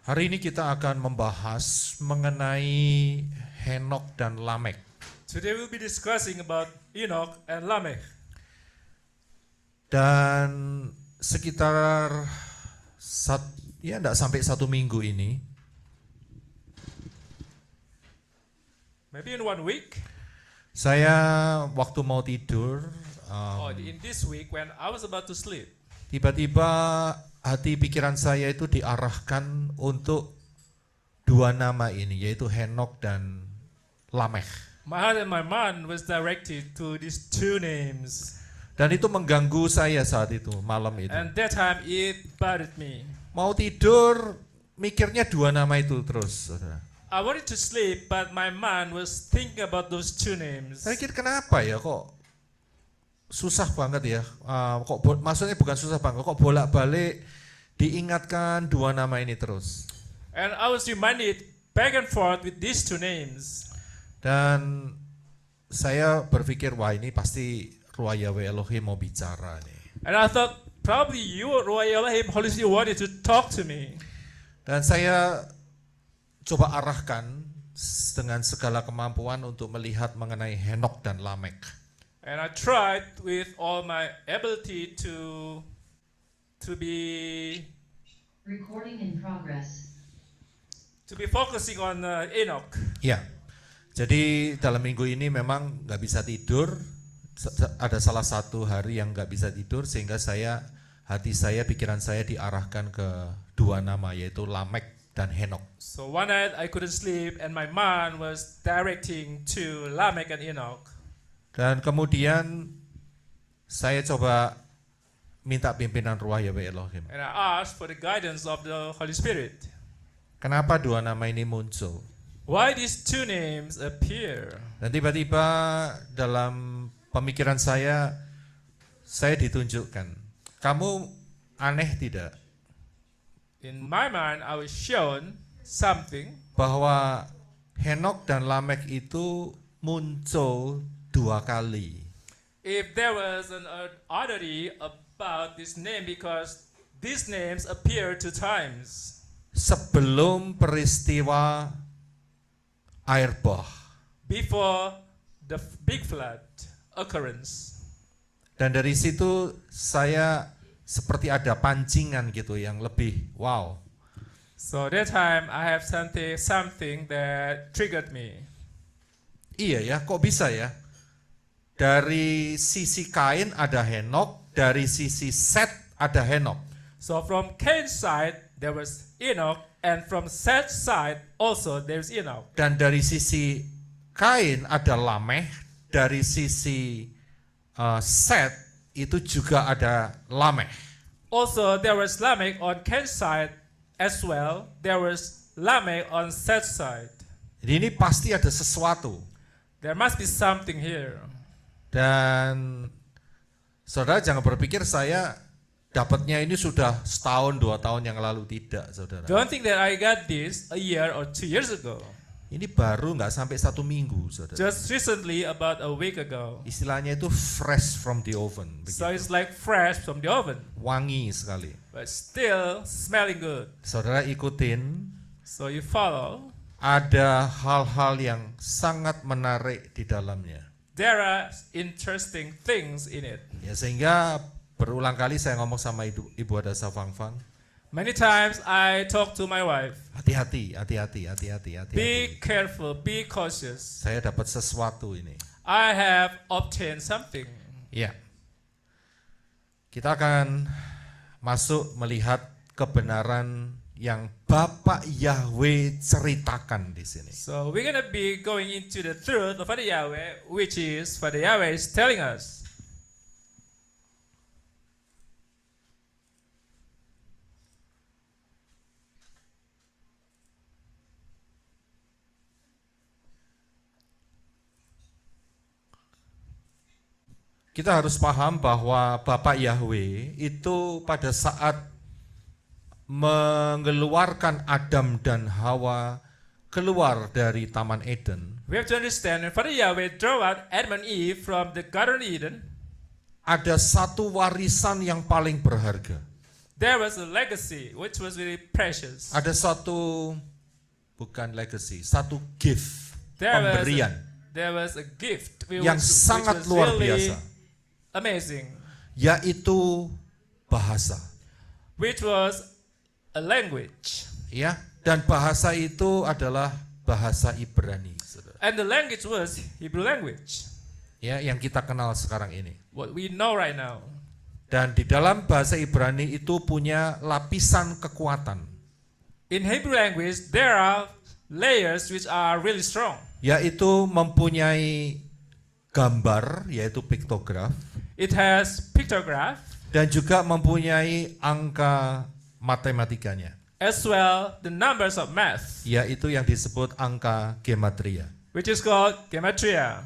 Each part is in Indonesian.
Hari ini kita akan membahas mengenai Henok dan Lamek. Today we'll be discussing about Enoch and Lamech. Dan sekitar tidak sampai 1 minggu ini, Maybe in 1 week, saya waktu mau tidur, or in this week when I was about to sleep, tiba-tiba hati pikiran saya itu diarahkan untuk 2 nama ini, yaitu Henok dan Lamek. my heart and my mind was directed to these 2 names. Dan itu mengganggu saya saat itu, malam itu. And that time it bothered me. Mau tidur, mikirnya 2 nama itu terus, saudara. I wanted to sleep, but my mind was thinking about those 2 names. Saya kira kenapa ya kok susah banget ya, maksudnya bukan susah banget, kok bolak-balik diingatkan 2 nama ini terus. And I was reminded back and forth with these 2 names. Dan saya berpikir, wah ini pasti Ruah Yahweh Elohim mau bicara nih. And I thought probably you, Ruah Elohim, Holy Spirit wanted to talk to me. Dan saya coba arahkan dengan segala kemampuan untuk melihat mengenai Henok dan Lamek. And I tried with all my ability to be Recording in progress. focusing on Enoch. Ya, jadi dalam minggu ini memang nggak bisa tidur. Ada salah satu hari yang nggak bisa tidur sehingga hati saya, pikiran saya diarahkan ke 2 nama, yaitu Lamek dan Henok. So one night I couldn't sleep and my mind was directing to Lamech and Enoch. Dan kemudian saya coba minta pimpinan Ruah Yahweh Elohim. And I asked for the guidance of the Holy Spirit. Kenapa 2 nama ini muncul? Why these 2 names appear? Dan tiba-tiba dalam pemikiran saya ditunjukkan, kamu aneh tidak? In my mind, I was shown something Bahwa Henok dan Lamek itu muncul 2 kali. if there was an oddity about this name because these names appear 2 times. Sebelum peristiwa air bah. Before the big flood occurrence. Dan dari situ saya seperti ada pancingan gitu yang lebih wow. So that time I have something that triggered me. Iya ya, kok bisa ya? Dari sisi Kain ada Henok, dari sisi Set ada Henok. So from Cain's side there was Enoch, and from Seth's side also there's Enoch. Dan dari sisi Kain ada Lameh, dari sisi Set itu juga ada Lameh. Also there was Lamech on Cain's side as well. There was Lamech on Seth's side. Jadi ini pasti ada sesuatu. There must be something here. Dan saudara jangan berpikir saya dapatnya ini sudah 1-2 tahun yang lalu, tidak, saudara. Don't think that I got this a year or 2 years ago. Ini baru nggak sampai 1 minggu, saudara. Just recently, about a week ago. Istilahnya itu fresh from the oven, So begitu. it's like fresh from the oven, Wangi sekali. but still smelling good. Saudara ikutin, So you follow. ada hal-hal yang sangat menarik di dalamnya. There are interesting things in it. Ya, sehingga berulang kali saya ngomong sama Ibu Adasa Fangfang, Many times I talk to my wife. hati-hati. Be careful, be cautious. Saya dapat sesuatu ini. I have obtained something. Ya. Kita akan masuk melihat kebenaran yang Bapak Yahweh ceritakan di sini. So we're going to be going into the truth of Father Yahweh, which is Father Yahweh is telling us. Kita harus paham bahwa Bapak Yahweh itu pada saat mengeluarkan Adam dan Hawa keluar dari Taman Eden, We have to understand when Father Yahweh drove out Adam and Eve from the Garden of Eden, ada satu warisan yang paling berharga. there was a legacy which was very precious. Ada satu, bukan legacy, satu gift, There pemberian was a gift yang sangat luar biasa, amazing, yaitu bahasa. which was a language. Ya, dan bahasa itu adalah bahasa Ibrani, saudara. And the language was Hebrew language, Ya, yang kita kenal sekarang ini. what we know right now. Dan di dalam bahasa Ibrani itu punya lapisan kekuatan, In Hebrew language, there are layers which are really strong. yaitu mempunyai gambar, yaitu piktograf, It has pictograph dan juga mempunyai angka matematikanya, as well the numbers of math, yaitu yang disebut angka gematria. which is called gematria.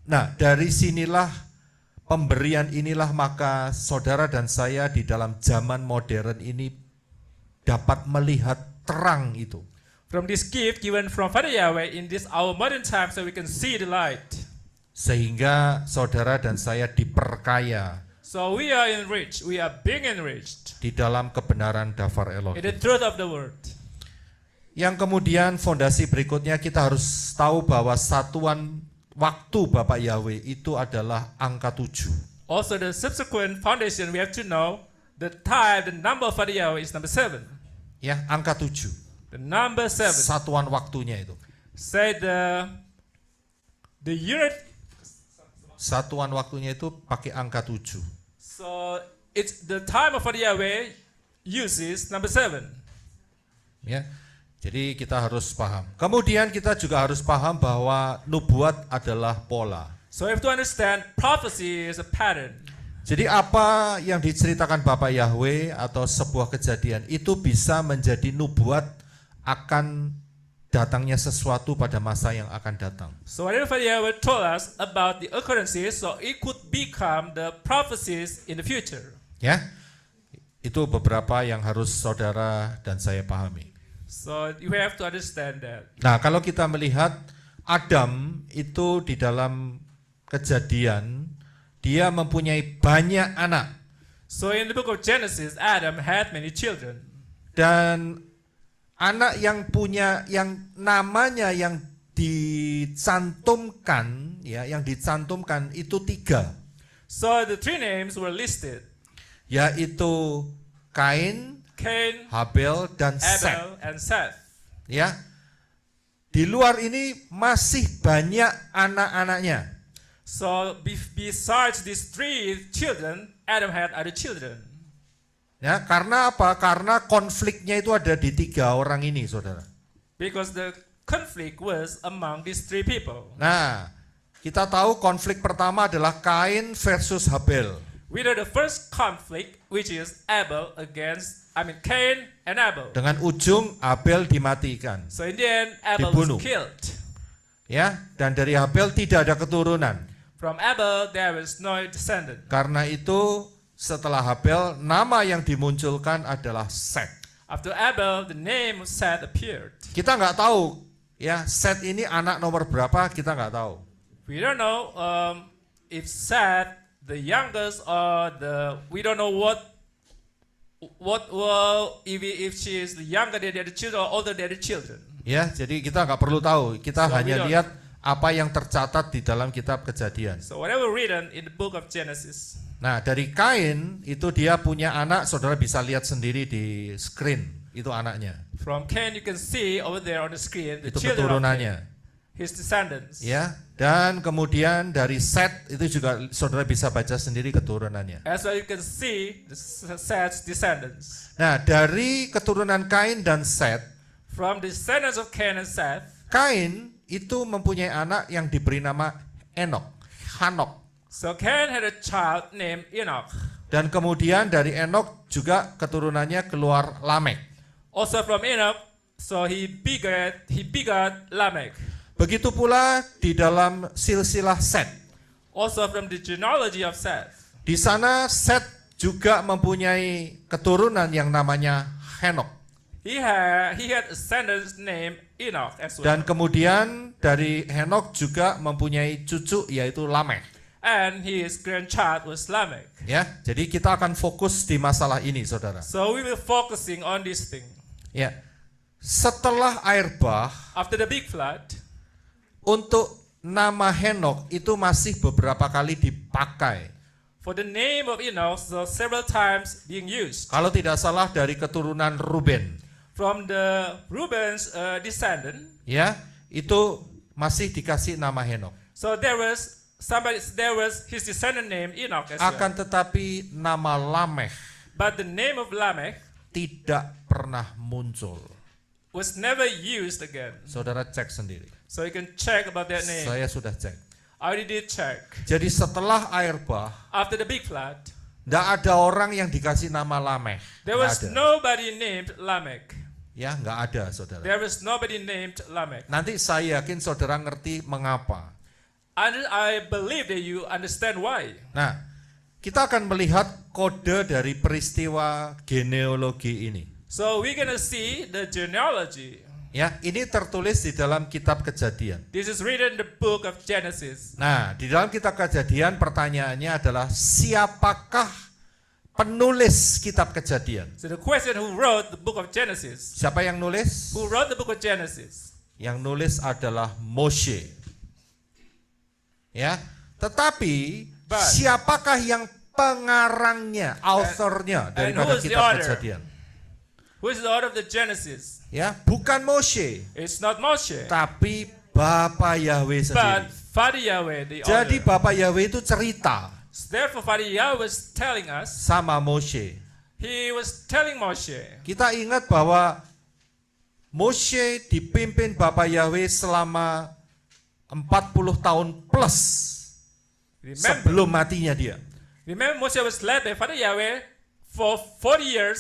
Nah, dari sinilah pemberian inilah maka saudara dan saya di dalam zaman modern ini dapat melihat terang itu. From this gift given from Father Yahweh in this our modern time, so we can see the light. Sehingga saudara dan saya diperkaya So we are enriched. We are being enriched di dalam kebenaran Dafar in Elohim. the truth of the word. Yang kemudian fondasi berikutnya kita harus tahu bahwa satuan waktu Bapak Yahweh itu adalah angka 7. Also, the subsequent foundation we have to know the time, the number of Father Yahweh is number 7. Ya, angka 7. The number 7. Satuan waktunya itu. Say the unit. Satuan waktunya itu pakai angka 7. So it's the time of Father Yahweh uses number 7. Ya. Jadi kita harus paham. Kemudian kita juga harus paham bahwa nubuat adalah pola. So we have to understand prophecy is a pattern. Jadi apa yang diceritakan Bapak Yahweh atau sebuah kejadian itu bisa menjadi nubuat akan datangnya sesuatu pada masa yang akan datang. So whatever Father Yahweh told us about the occurrences, so it could become the prophecies in the future. Ya. Itu beberapa yang harus saudara dan saya pahami. So you have to understand that. Nah, kalau kita melihat Adam itu di dalam kejadian, dia mempunyai banyak anak. So in the book of Genesis, Adam had many children. Dan anak yang punya, yang namanya yang dicantumkan, ya, yang dicantumkan itu 3. So the 3 names were listed: Yaitu Kain, Cain, Habel, dan Set. Abel, and Seth. Ya. Di luar ini masih banyak anak-anaknya. So besides these 3 children, Adam had other children. Ya, karena apa? Karena konfliknya itu ada di 3 orang ini, saudara. Because the conflict was among these 3 people. Nah, kita tahu konflik pertama adalah Kain versus Habel. We know the first conflict, which is Cain and Abel. Dengan ujung Habel dimatikan. So in the end, Abel Dibunuh. was killed. Ya, dan dari Habel tidak ada keturunan. From Abel, there was no descendant. Karena itu setelah Habel, nama yang dimunculkan adalah Set. After Abel, the name of Seth appeared. Kita nggak tahu, ya, Set ini anak nomor berapa, kita nggak tahu. We don't know if Seth, the youngest, or we don't know if she is the younger than the other children or older than the children. Ya, jadi kita nggak perlu tahu. Kita So we hanya don't- lihat apa yang tercatat di dalam kitab Kejadian. So whatever written in the book of Genesis. Nah, dari Kain itu dia punya anak, saudara bisa lihat sendiri di screen, itu anaknya, From Cain, you can see over there on the screen the itu children of keturunannya, Cain, his descendants. ya. Dan kemudian dari Set itu juga saudara bisa baca sendiri keturunannya. As well, you can see the Seth's descendants. Nah, dari keturunan Kain dan Set, From the descendants of Cain and Seth, Kain itu mempunyai anak yang diberi nama Hanok. so Cain had a child named Enoch. Dan kemudian dari Enok juga keturunannya keluar Lamek. Also from Enoch, so he begot Lamech. Begitu pula di dalam silsilah Set. Also from the genealogy of Seth. Di sana Set juga mempunyai keturunan yang namanya Henok. He had a descendant named Enoch as well. Dan kemudian dari Henok juga mempunyai cucu yaitu Lamek. and his grandchild was Lamech. Ya, jadi kita akan fokus di masalah ini, saudara. So we will focusing on this thing. Ya, setelah air bah, After the big flood, untuk nama Henok itu masih beberapa kali dipakai. for the name of Enoch, so several times being used. Kalau tidak salah dari keturunan Ruben, From the Reuben's descendant, ya, itu masih dikasih nama Henok. so there was his descendant named Enoch as Akan well. tetapi nama Lameh But the name of Lamech tidak pernah muncul. was never used again. Saudara cek sendiri. So you can check about that name. Saya sudah cek. I already did check. Jadi setelah air bah, After the big flood, tidak ada orang yang dikasih nama Lameh. there Nggak was ada. nobody named Lamech. Ya, nggak ada, saudara. There was nobody named Lamech. Nanti saya yakin saudara ngerti mengapa. And I believe that you understand why. Nah, kita akan melihat kode dari peristiwa genealogi ini. So we're gonna see the genealogy. Ya, ini tertulis di dalam kitab Kejadian. This is written in the book of Genesis. Nah, di dalam kitab Kejadian pertanyaannya adalah siapakah penulis kitab Kejadian? So the question, who wrote the book of Genesis? Siapa yang nulis? Who wrote the book of Genesis? Yang nulis adalah Moshe. Ya, tetapi But- siapakah yang pengarangnya, authornya daripada who's the kitab author? Kejadian? Who is the author of the Genesis? Ya, bukan Moshe, It's not Moshe, tapi Bapa Yahweh but sendiri. Father Yahweh, the Jadi author. Bapa Yahweh itu cerita Therefore, Father Yahweh was telling us, sama Moshe. he was telling Moshe, Kita ingat bahwa Moshe dipimpin Bapa Yahweh selama 40 tahun plus sebelum matinya dia. remember Moshe was led by Father Yahweh for 40 years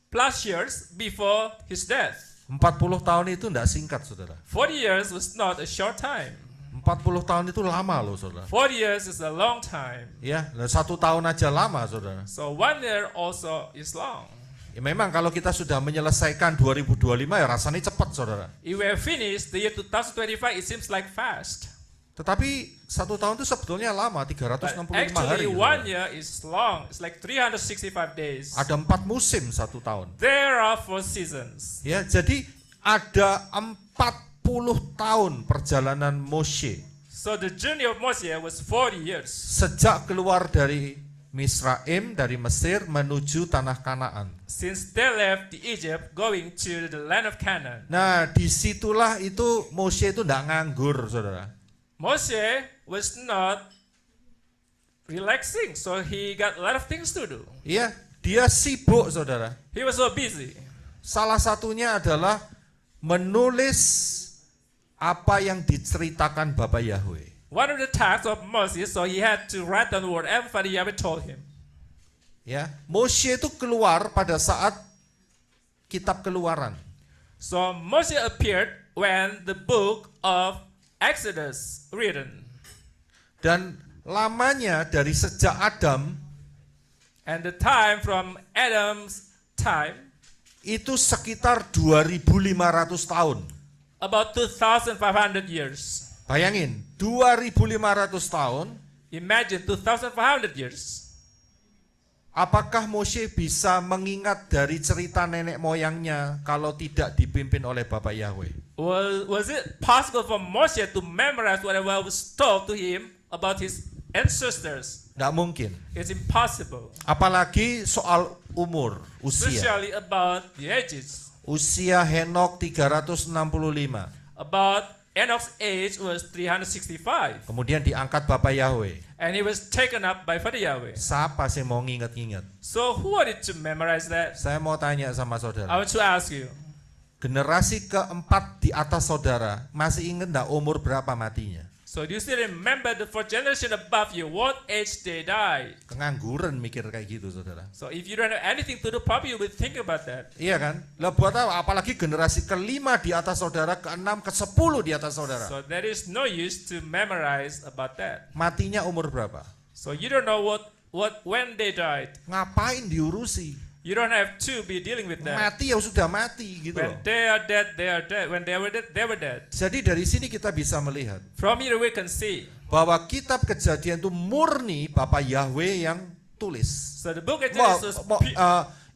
plus years before his death. 40 tahun itu tidak singkat, saudara. 40 years was not a short time. 40 tahun itu lama loh, saudara. 40 years is a long time. Ya, 1 tahun aja lama, saudara. So 1 year also is long. Ya, memang kalau kita sudah menyelesaikan 2025 ya rasanya cepat, saudara. If we have finished the year 2025, it seems like fast. Tetapi 1 tahun itu sebetulnya lama, But 365 hari. actually, 1 saudara. year is long. It's like 365 days. Ada 4 musim 1 tahun. There are 4 seasons. Ya, jadi ada 40 tahun perjalanan Moshe So the journey of Moshe was 40 years. sejak keluar dari Misraim, dari Mesir menuju tanah Kanaan. Since they left Egypt going to the land of Canaan. Nah, disitulah itu Moshe itu tidak nganggur, saudara. Moshe was not relaxing, so he got a lot of things to do. Iya, dia sibuk, saudara. He was so busy. Salah satunya adalah menulis apa yang diceritakan Bapa Yahweh. One of the tasks of Moses, so he had to write down whatever Father Yahweh told him. Ya, Moshe itu keluar pada saat kitab Keluaran. So Moses appeared when the book of Exodus written, Dan lamanya dari sejak Adam and the time from Adam's time, itu sekitar 2.500 tahun. about 2,500 years. Bayangin, 2.500 tahun. Imagine 2,500 years. Apakah Moshe bisa mengingat dari cerita nenek moyangnya kalau tidak dipimpin oleh Bapa Yahweh? Was it possible for Moshe to memorize whatever was told to him about his ancestors? Tidak mungkin. It's impossible. Apalagi soal umur, usia. Especially about the ages. Usia Henok 365. About Enoch's age was 365. Kemudian diangkat Bapa Yahweh. And he was taken up by Father Yahweh. Siapa sih mau nginget-nginget? So who wanted to memorize that? Saya mau tanya sama I saudara. want to ask you. Generasi keempat di atas saudara masih ingat enggak umur berapa matinya? So do you still remember the 4th generation above you, what age they died? Kengangguran mikir kayak gitu, saudara. So if you don't have anything to do, probably you will think about that. Iya kan? Lah buat apa? Apalagi generasi kelima di atas saudara, keenam, ke-10 di atas saudara. So there is no use to memorize about that. Matinya umur berapa? So you don't know when they died. Ngapain diurusi? You don't have to be dealing with that. Mati ya sudah mati gitu loh. When they are dead, they are dead. When they were dead, they were dead. Jadi dari sini kita bisa melihat From here we can see. bahwa kitab Kejadian itu murni Bapak Yahweh yang tulis. So the book of Genesis was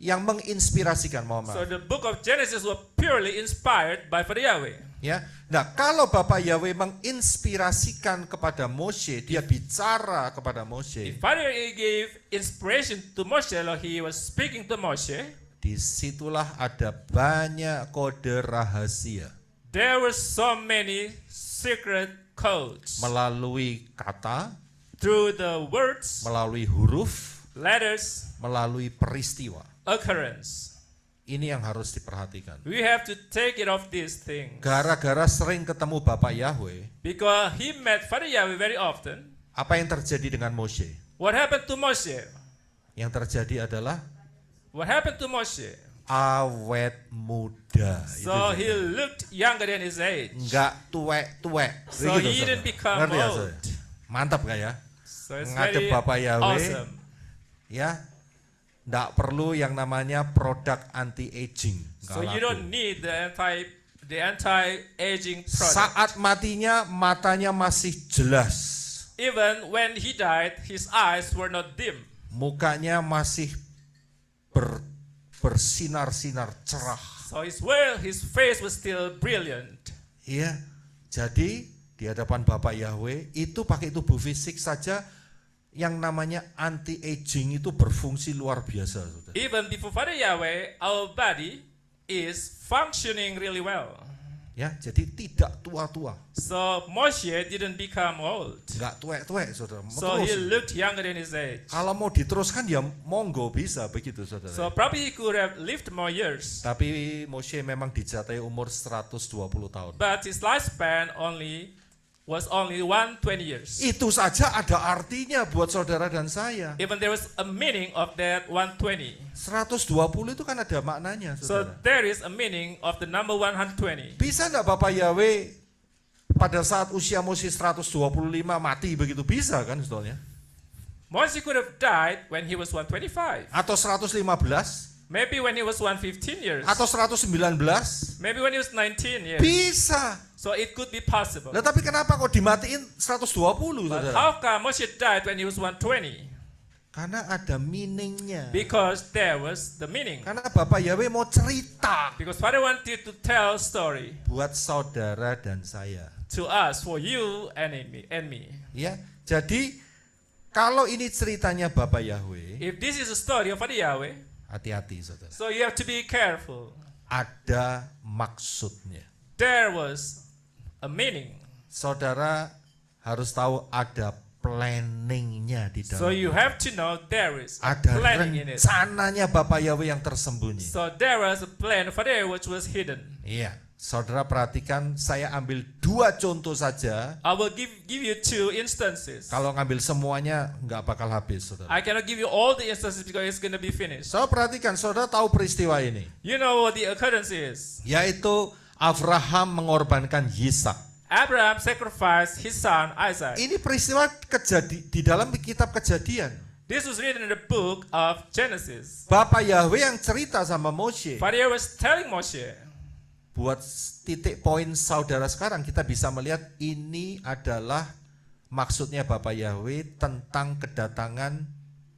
Yang menginspirasikan, mohon so maaf. the book of Genesis was purely inspired by Father Yahweh. Ya. Nah, kalau Bapak Yahweh menginspirasikan kepada Moshe, dia bicara kepada Moshe. If Father gave inspiration to Moshe, like he was speaking to Moshe, Disitulah ada banyak kode rahasia there were so many secret codes melalui kata, through the words, melalui huruf, letters, melalui peristiwa. occurrence. Ini yang harus diperhatikan. We have to take it of these things. Gara-gara sering ketemu Bapak Yahweh, Because he met Father Yahweh very often. apa yang terjadi dengan Moshe? What happened to Moshe? Yang terjadi adalah What happened to Moshe? awet muda. So Itu he looked younger than his age. enggak tuwek-tuwek. So Begitu, he saudara. didn't become Ngerti ya, old. saudara? Mantap gak ya? So it's Ngadep very Bapak Yahweh. awesome. Ya, enggak perlu yang namanya produk anti-aging. Enggak So you laku. don't need the anti-aging product. Saat matinya matanya masih jelas. Even when he died, his eyes were not dim. Mukanya masih bersinar-sinar cerah. So his face was still brilliant. Iya. Jadi di hadapan Bapak Yahweh itu pakai tubuh fisik saja yang namanya anti-aging itu berfungsi luar biasa, saudara. Even before Father Yahweh, our body is functioning really well. Ya, jadi tidak tua-tua, So Moshe didn't become old. enggak tuwek-tuwek, saudara. So he Terus. looked younger than his age. Kalau mau diteruskan ya monggo bisa begitu, saudara. So probably he could have lived more years. Tapi Moshe memang dijatai umur 120 tahun. But his lifespan was only 120 years. Itu saja ada artinya buat saudara dan saya. Even there was a meaning of that 120. 120 itu kan ada maknanya, So saudara. there is a meaning of the number 120. Bisa enggak Bapak Yahweh pada saat usia Moshe 125 mati begitu? Bisa kan sebetulnya? Moshe could have died when he was 125. Atau 115? Maybe when he was 115 years. Atau 119? Maybe when he was 19 years. Bisa. So it could be possible. Nah, tapi kenapa kok dimatiin 120, But saudara? how come Moshe died when he was 120? Karena ada meaningnya. Because there was the meaning. Karena Bapak Yahweh mau cerita Because Father wanted to tell story buat saudara dan saya. to us, for you and me. Ya, jadi kalau ini ceritanya Bapak Yahweh, If this is a story of Father Yahweh, hati-hati saudara. so you have to be careful. Ada maksudnya. There was a meaning. Saudara harus tahu ada planningnya di So you dalamnya. have to know there is a Ada planning in it. rencananya Bapak Yahweh yang tersembunyi. So there was a plan for there which was hidden. Iya, saudara perhatikan, saya ambil 2 contoh saja. I will give you 2 instances. Kalau ngambil semuanya nggak bakal habis, saudara. I cannot give you all the instances because it's going to be finished. So perhatikan, saudara tahu peristiwa ini, You know what the occurrence is. yaitu Abraham mengorbankan Yisak. Abraham sacrificed his son Isaac. Ini peristiwa di dalam kitab Kejadian. This was written in the book of Genesis. Bapak Yahweh yang cerita sama Moshe. Father was telling Moshe. Buat titik poin saudara sekarang kita bisa melihat ini adalah maksudnya Bapak Yahweh tentang kedatangan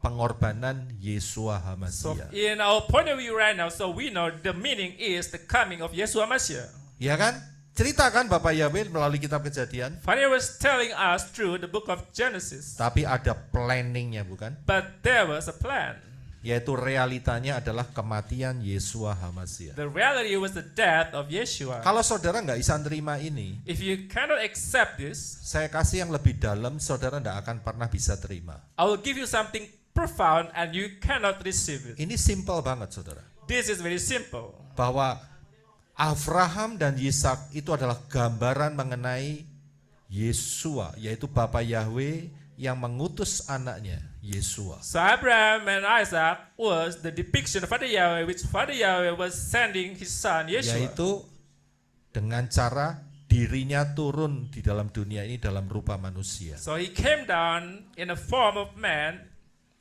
pengorbanan Yeshua So HaMashiach. in our point of view right now, so we know the meaning is the coming of Yeshua Mashiach. Ya kan? Ceritakan Bapak Yahweh melalui kitab Kejadian. Father was telling us through the book of Genesis. Tapi ada planningnya, bukan? But there was a plan. Yaitu realitanya adalah kematian Yeshua HaMashiach. The reality was the death of Yeshua. Kalau saudara nggak bisa terima ini, If you cannot accept this, saya kasih yang lebih dalam, saudara nggak akan pernah bisa terima. I will give you something profound and you cannot receive it. Ini simple banget, saudara. This is very simple. Bahwa Abraham dan Yisak itu adalah gambaran mengenai Yeshua, yaitu Bapa Yahweh yang mengutus anaknya, Yeshua. So Abraham and Isaac was the depiction of Father Yahweh, which Father Yahweh was sending his son Yeshua. Yaitu dengan cara dirinya turun di dalam dunia ini dalam rupa manusia. So he came down in a form of man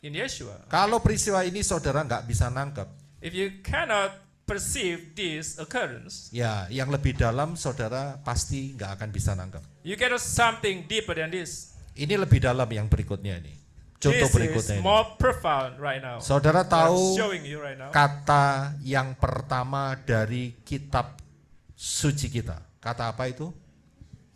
in Yeshua. Kalau peristiwa ini saudara nggak bisa nangkep, If you cannot perceive this occurrence, ya yang lebih dalam saudara pasti nggak akan bisa nangkep. you get something deeper than this. Ini lebih dalam yang berikutnya ini. Contoh This berikutnya is ini. more profound right now. Saudara I'm tahu showing you right now. kata yang pertama dari kitab suci kita. Kata apa itu?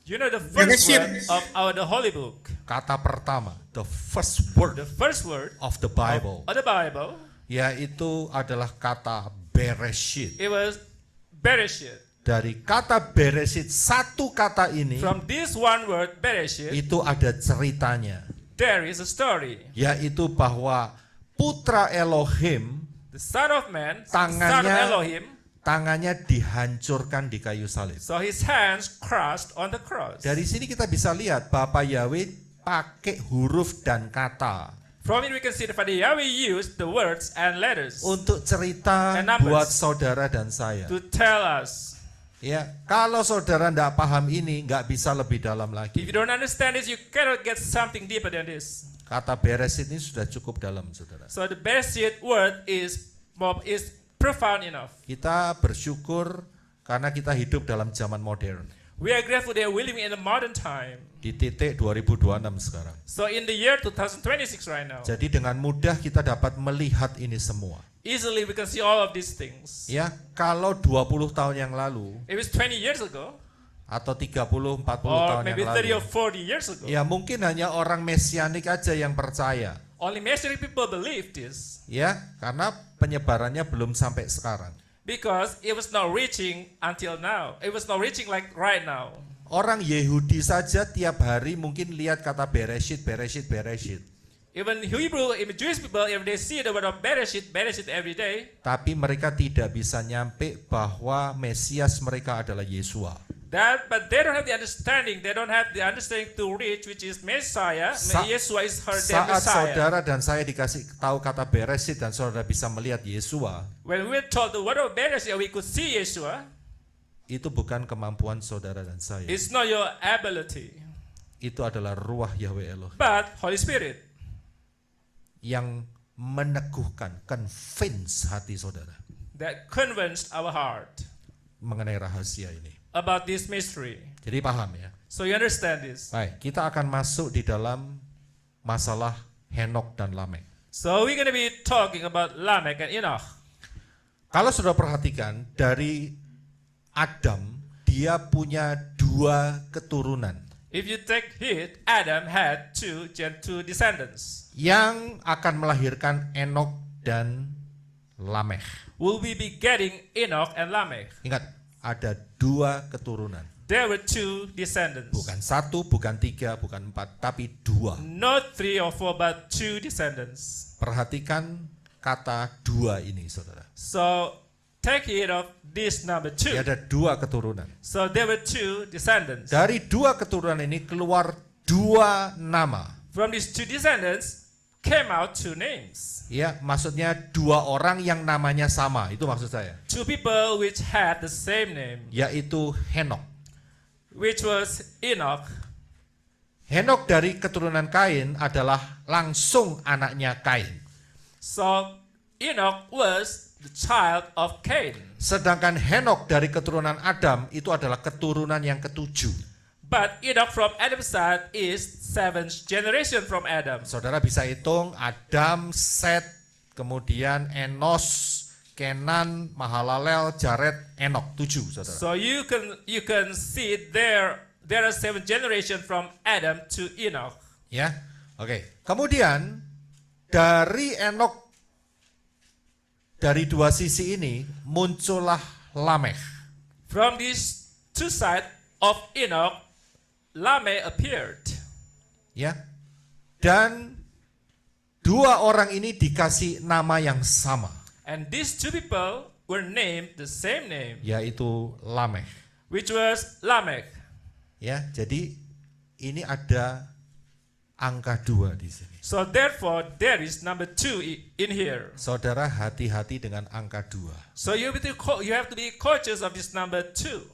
You know the first word of the Holy Book. Kata pertama, the first word The first word of the Bible, of the Bible, yaitu adalah kata Bereshit. it was Bereshit. Dari kata Bereshit, satu kata ini, From this one word, Bereshit, itu ada ceritanya. there is a story. Yaitu bahwa putra Elohim, The Son of Man, the Son of Tangannya- Elohim, tangannya dihancurkan di kayu salib. so his hands crushed on the cross. Dari sini kita bisa lihat Bapak Yahweh pakai huruf dan kata From it we can see that Father Yahweh used the words and letters untuk cerita And numbers. buat saudara dan saya. to tell us. Ya, kalau saudara tidak paham ini, nggak bisa lebih dalam If lagi. you don't understand this, you cannot get something deeper than this. Kata Bereshit ini sudah cukup dalam, saudara. So the Bereshit word is profound enough. Kita bersyukur karena kita hidup dalam zaman modern. We are grateful that we living in a modern time. Di titik 2026 sekarang. So in the year 2026 right now, Jadi dengan mudah kita dapat melihat ini semua. easily we can see all of these things. Ya, kalau 20 tahun yang lalu It was 20 years ago, atau 30, 40 or tahun maybe yang 30 or lalu. 40 years ago. Ya, mungkin hanya orang mesianik aja yang percaya. Only Messianic people believe this Ya, karena penyebarannya belum sampai sekarang. because it was not reaching until now. It was not reaching like right now. Orang Yehudi saja tiap hari mungkin lihat kata Bereshit, Bereshit, Bereshit. Even Jewish people, if they see the word of Bereshit every day, Tapi mereka tidak bisa nyampe bahwa Mesias mereka adalah Yesua. but they don't have the understanding. They don't have the understanding to reach, which is Messiah. Yeshua is her their Saat Messiah. saudara dan saya dikasih tahu kata Bereshit dan saudara bisa melihat Yesua, When we were told the word of Bereshit, we could see Yeshua. itu bukan kemampuan saudara dan saya. It's not your ability, Itu adalah ruah Yahweh Elohim but Holy Spirit yang meneguhkan, convince hati saudara that convinced our heart mengenai rahasia ini. about this mystery. Jadi paham ya? So you understand this. Baik, kita akan masuk di dalam masalah Henok dan Lamek. So we're going to be talking about Lamech and Enoch. Kalau sudah perhatikan, dari Adam, dia punya 2 keturunan If you take it, Adam had two descendants. yang akan melahirkan Enok dan Lamech. Will we be getting Enoch and Lamech? Ingat, ada 2 keturunan. There were 2 descendants. Bukan 1, bukan 3, bukan 4, tapi 2. Not 3 or 4, but 2 descendants. Perhatikan kata 2 ini, saudara. So take it of this number 2. Ada 2 keturunan. So there were 2 descendants. Dari 2 keturunan ini keluar 2 nama. From these 2 descendants came out 2 names. Ya, maksudnya 2 orang yang namanya sama. Itu maksud saya. 2 people which had the same name, Yaitu Henok. which was Enoch. Henok dari keturunan Kain adalah langsung anaknya Kain. So Enoch was the child of Cain. Sedangkan Henok dari keturunan Adam itu adalah keturunan yang ke-7. But Enoch from Adam's side is 7th generation from Adam. Saudara bisa hitung Adam, Set, kemudian Enos, Kenan, Mahalalel, Jared, Enok, 7 saudara. So you can see there are 7 generation from Adam to Enoch. Ya, oke. Kemudian dari Enok, dari 2 sisi ini muncullah Lamech. From these 2 sides of Enoch, Lamech appeared. Ya, dan 2 orang ini dikasih nama yang sama, And these 2 people were named the same name, yaitu Lamech. which was Lamech. Ya, jadi ini ada angka 2 di sini. So therefore, there is number 2 in here. Saudara hati-hati dengan angka 2. So you have to be cautious of this number 2.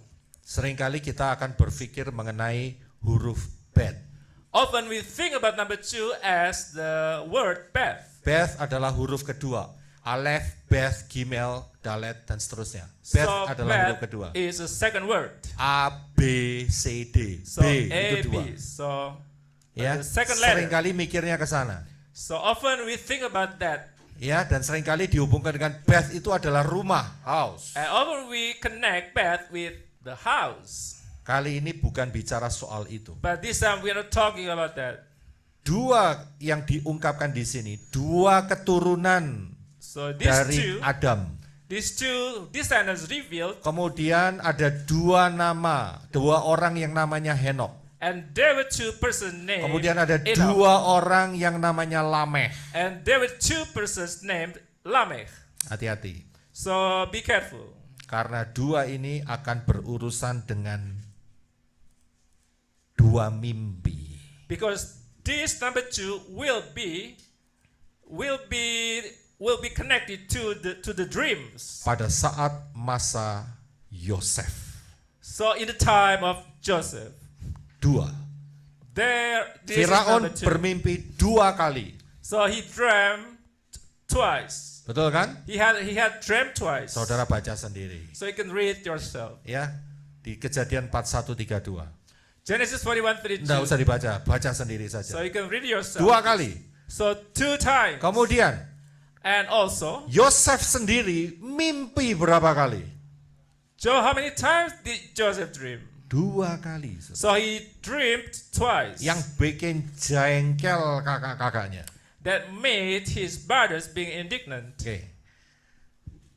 Seringkali kita akan berpikir mengenai huruf bet. Often we think about number 2 as the word Beth. Beth adalah huruf kedua. Alef, Beth, Gimel, Dalet, dan seterusnya. Beth So adalah huruf Beth kedua. is the second word. A, B, C, D. So B A, itu dua. B. So Ya, the second letter. seringkali mikirnya ke sana. So often we think about that. Ya, dan seringkali dihubungkan dengan Beth itu adalah rumah, house. And often we connect Beth with the house. Kali ini bukan bicara soal itu. But this time we are not talking about that. Dua yang diungkapkan di sini, dua keturunan So these dari two descendants revealed, Kemudian ada dua nama, dua orang yang namanya Henok. and there were 2 persons named Kemudian ada Enoch, dua orang yang namanya Lameh. and there were 2 persons named Lamech. Hati-hati, So be careful, karena dua ini akan berurusan dengan dua mimpi. because this number 2 will be connected to the dreams. Pada saat masa Yosef, So in the time of Joseph, dua. this is Firaun number 2. bermimpi dua kali. So he dreamt twice. Betul kan? He had dreamt twice. Saudara baca sendiri. So you can read yourself. Ya, di Kejadian 41:32. Genesis 41:32. Tidak usah dibaca, baca sendiri So saja. you can read yourself. Dua kali. So 2 times. Kemudian And also, Yosef sendiri mimpi berapa kali? how many times did Joseph dream? Dua kali. So he dreamed twice. Yang bikin jengkel kakak-kakaknya. That made his brothers being indignant. Oke.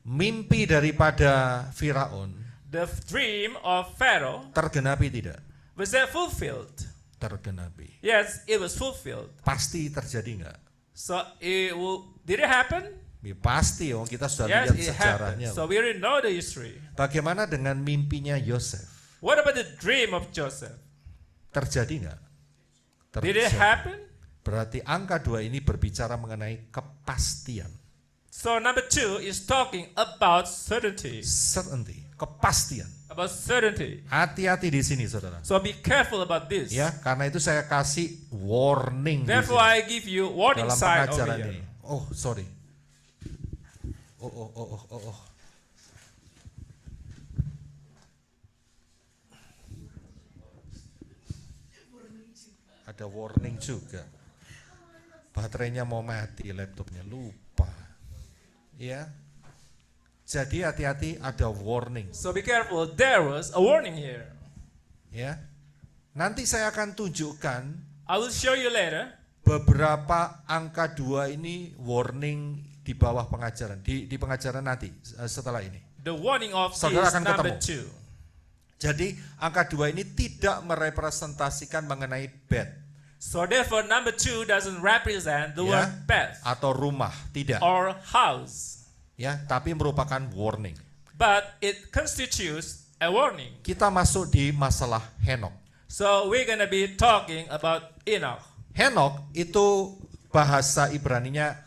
Mimpi daripada Firaun The dream of Pharaoh, tergenapi tidak? was that fulfilled? Tergenapi. Yes, it was fulfilled. Pasti terjadi enggak? So did it happen? Ya, pasti, kita sudah Yes, lihat it sejarahnya. happened. So we already know the history. Bagaimana dengan mimpinya Yosef? What about the dream of Joseph? Terjadi enggak? Did it happen? Berarti angka 2 ini berbicara mengenai kepastian. So number 2 is talking about certainty. Certainty, kepastian. About certainty. Hati-hati di sini, saudara. So be careful about this. Ya, karena itu saya kasih warning di Therefore sini, I give you warning dalam sign over pengajaran here. ini. Oh, sorry. Oh. Ada warning juga. Baterainya mau mati, laptopnya lupa. Ya. Jadi hati-hati, ada warning. So be careful. There was a warning here. Ya. Nanti saya akan tunjukkan I will show you later. beberapa angka 2 ini warning di bawah pengajaran, di pengajaran nanti setelah ini. The warning of Saudara this akan number ketemu. 2. Jadi angka 2 ini tidak merepresentasikan mengenai bed So therefore number 2 doesn't represent the Ya. word bed atau rumah, tidak. or house. Ya, tapi merupakan warning. But it constitutes a warning. Kita masuk di masalah Henok. So we're going to be talking about Enoch. Henok itu bahasa Ibraninya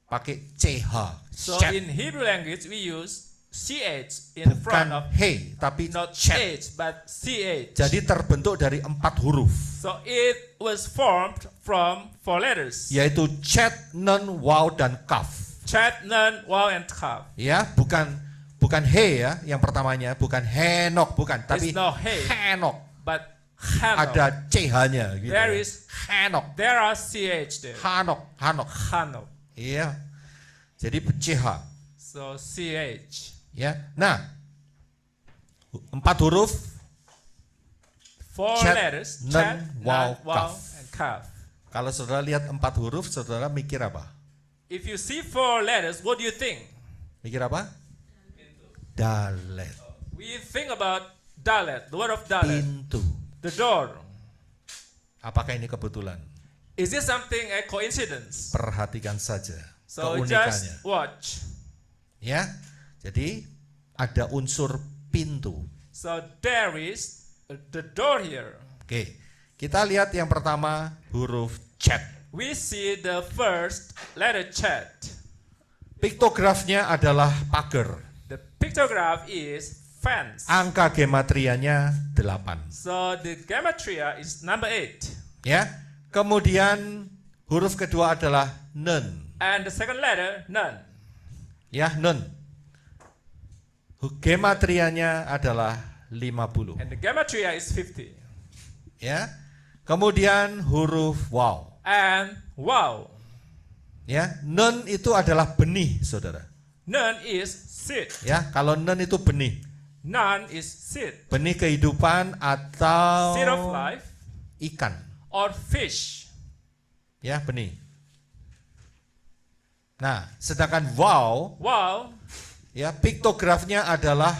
pakai CH. So Chet. in Hebrew language we use CH in front of, Bukan he, tapi not chet. H but CH. Jadi terbentuk dari 4 huruf, So it was formed from 4 letters. yaitu chet, nun, waw, dan kaf. Chet, Nun, Waw, and Kaf. Ya, bukan he ya, yang pertamanya bukan Henok, bukan, tapi It's no he, Henok. but Hanok. Ada CH-nya gitu. There ya. is, Henok, there are CH there. Hanok. Hanok. Iya. Jadi CH. So CH. Ya. Nah, 4 huruf 4 Chet, letters. Nun, Chet, Waw, Nun, Waw, Kaf. and Kaf. Kalau saudara lihat 4 huruf, saudara mikir apa? If you see 4 letters, what do you think? Mikir apa? Dalet. We think about Dalet, the word of Dalet, Pintu. the door. Apakah ini kebetulan? Is this something a coincidence? Perhatikan saja So keunikannya. just watch. Ya. Jadi ada unsur pintu. So there is the door here. Oke. Kita lihat yang pertama huruf chat. We see the first letter Chet. Piktografnya adalah pagar. The pictograph is fence. Angka gematrianya 8. So the gematria is number 8. Ya. Kemudian huruf kedua adalah nun. And the second letter, none. Ya, nun. Gematrianya adalah 50. And the gematria is 50. Ya. Kemudian huruf waw. And wow. Ya, nun itu adalah benih, Saudara. None is seed. Ya, kalau nun itu benih. None is seed. Benih kehidupan atau Seed of life ikan. or fish. Ya, benih. Nah, sedangkan wow, Wow. ya, piktografnya adalah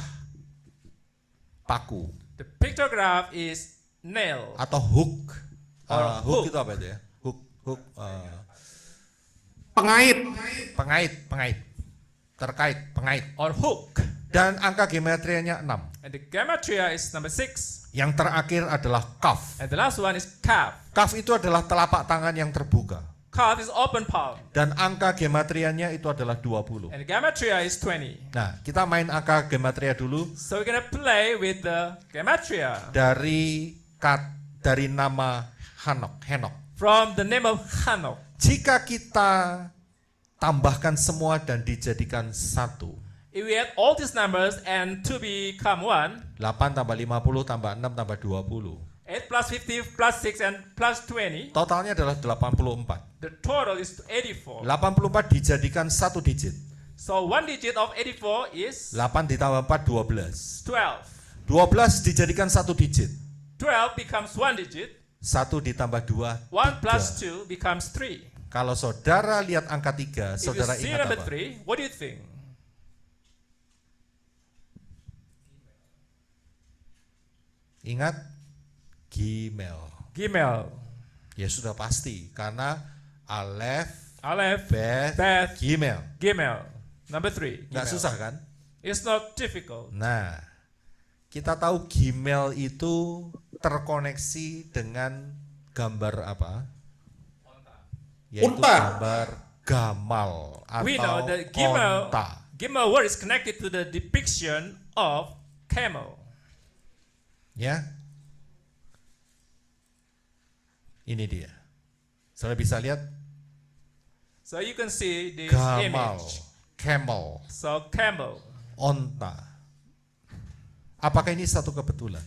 paku The pictograph is nail. atau hook. Or Hook hook. itu apa itu ya? Hook, Pengait. pengait. Terkait, pengait. Or hook. Dan angka gematrianya 6. And the gematria is number 6. Yang terakhir adalah kaf. And the last one is calf. Kaf itu adalah telapak tangan yang terbuka. Calf is open palm. Dan angka gematrianya itu adalah 20. And the gematria is 20. Nah, kita main angka gematria dulu So we're gonna play with the gematria dari nama Henok. from the name of Hanok. Jika kita tambahkan semua dan dijadikan satu, If we add all these numbers and to become 1, 8 tambah 50 tambah 6 tambah 20. 8 plus 50 plus 6 and plus 20, Totalnya adalah 84. the total is 84. 84 dijadikan satu digit. So one digit of 84 is 8 ditambah 4, 12. 12. 12 dijadikan satu digit. 12 becomes one digit. 1 ditambah 2, 1 plus 2 becomes 3. Kalau saudara lihat angka 3, If you saudara see ingat number apa? 3, what do you think? Ingat? Gimel. Gimel. Ya sudah pasti, karena Alef, Aleph, Beth, Beth, Gimel. Gimel. Number 3. Nggak Gimel. susah kan? It's not difficult. Nah, kita tahu Gimel itu terkoneksi dengan gambar apa? Yaitu Unta. gambar gamal We know atau that Gimel, onta. Gimel word is connected to the depiction of camel. Ya, ini dia. Saudara bisa lihat So you can see this gamal, image. camel, So camel. onta. Apakah ini satu kebetulan?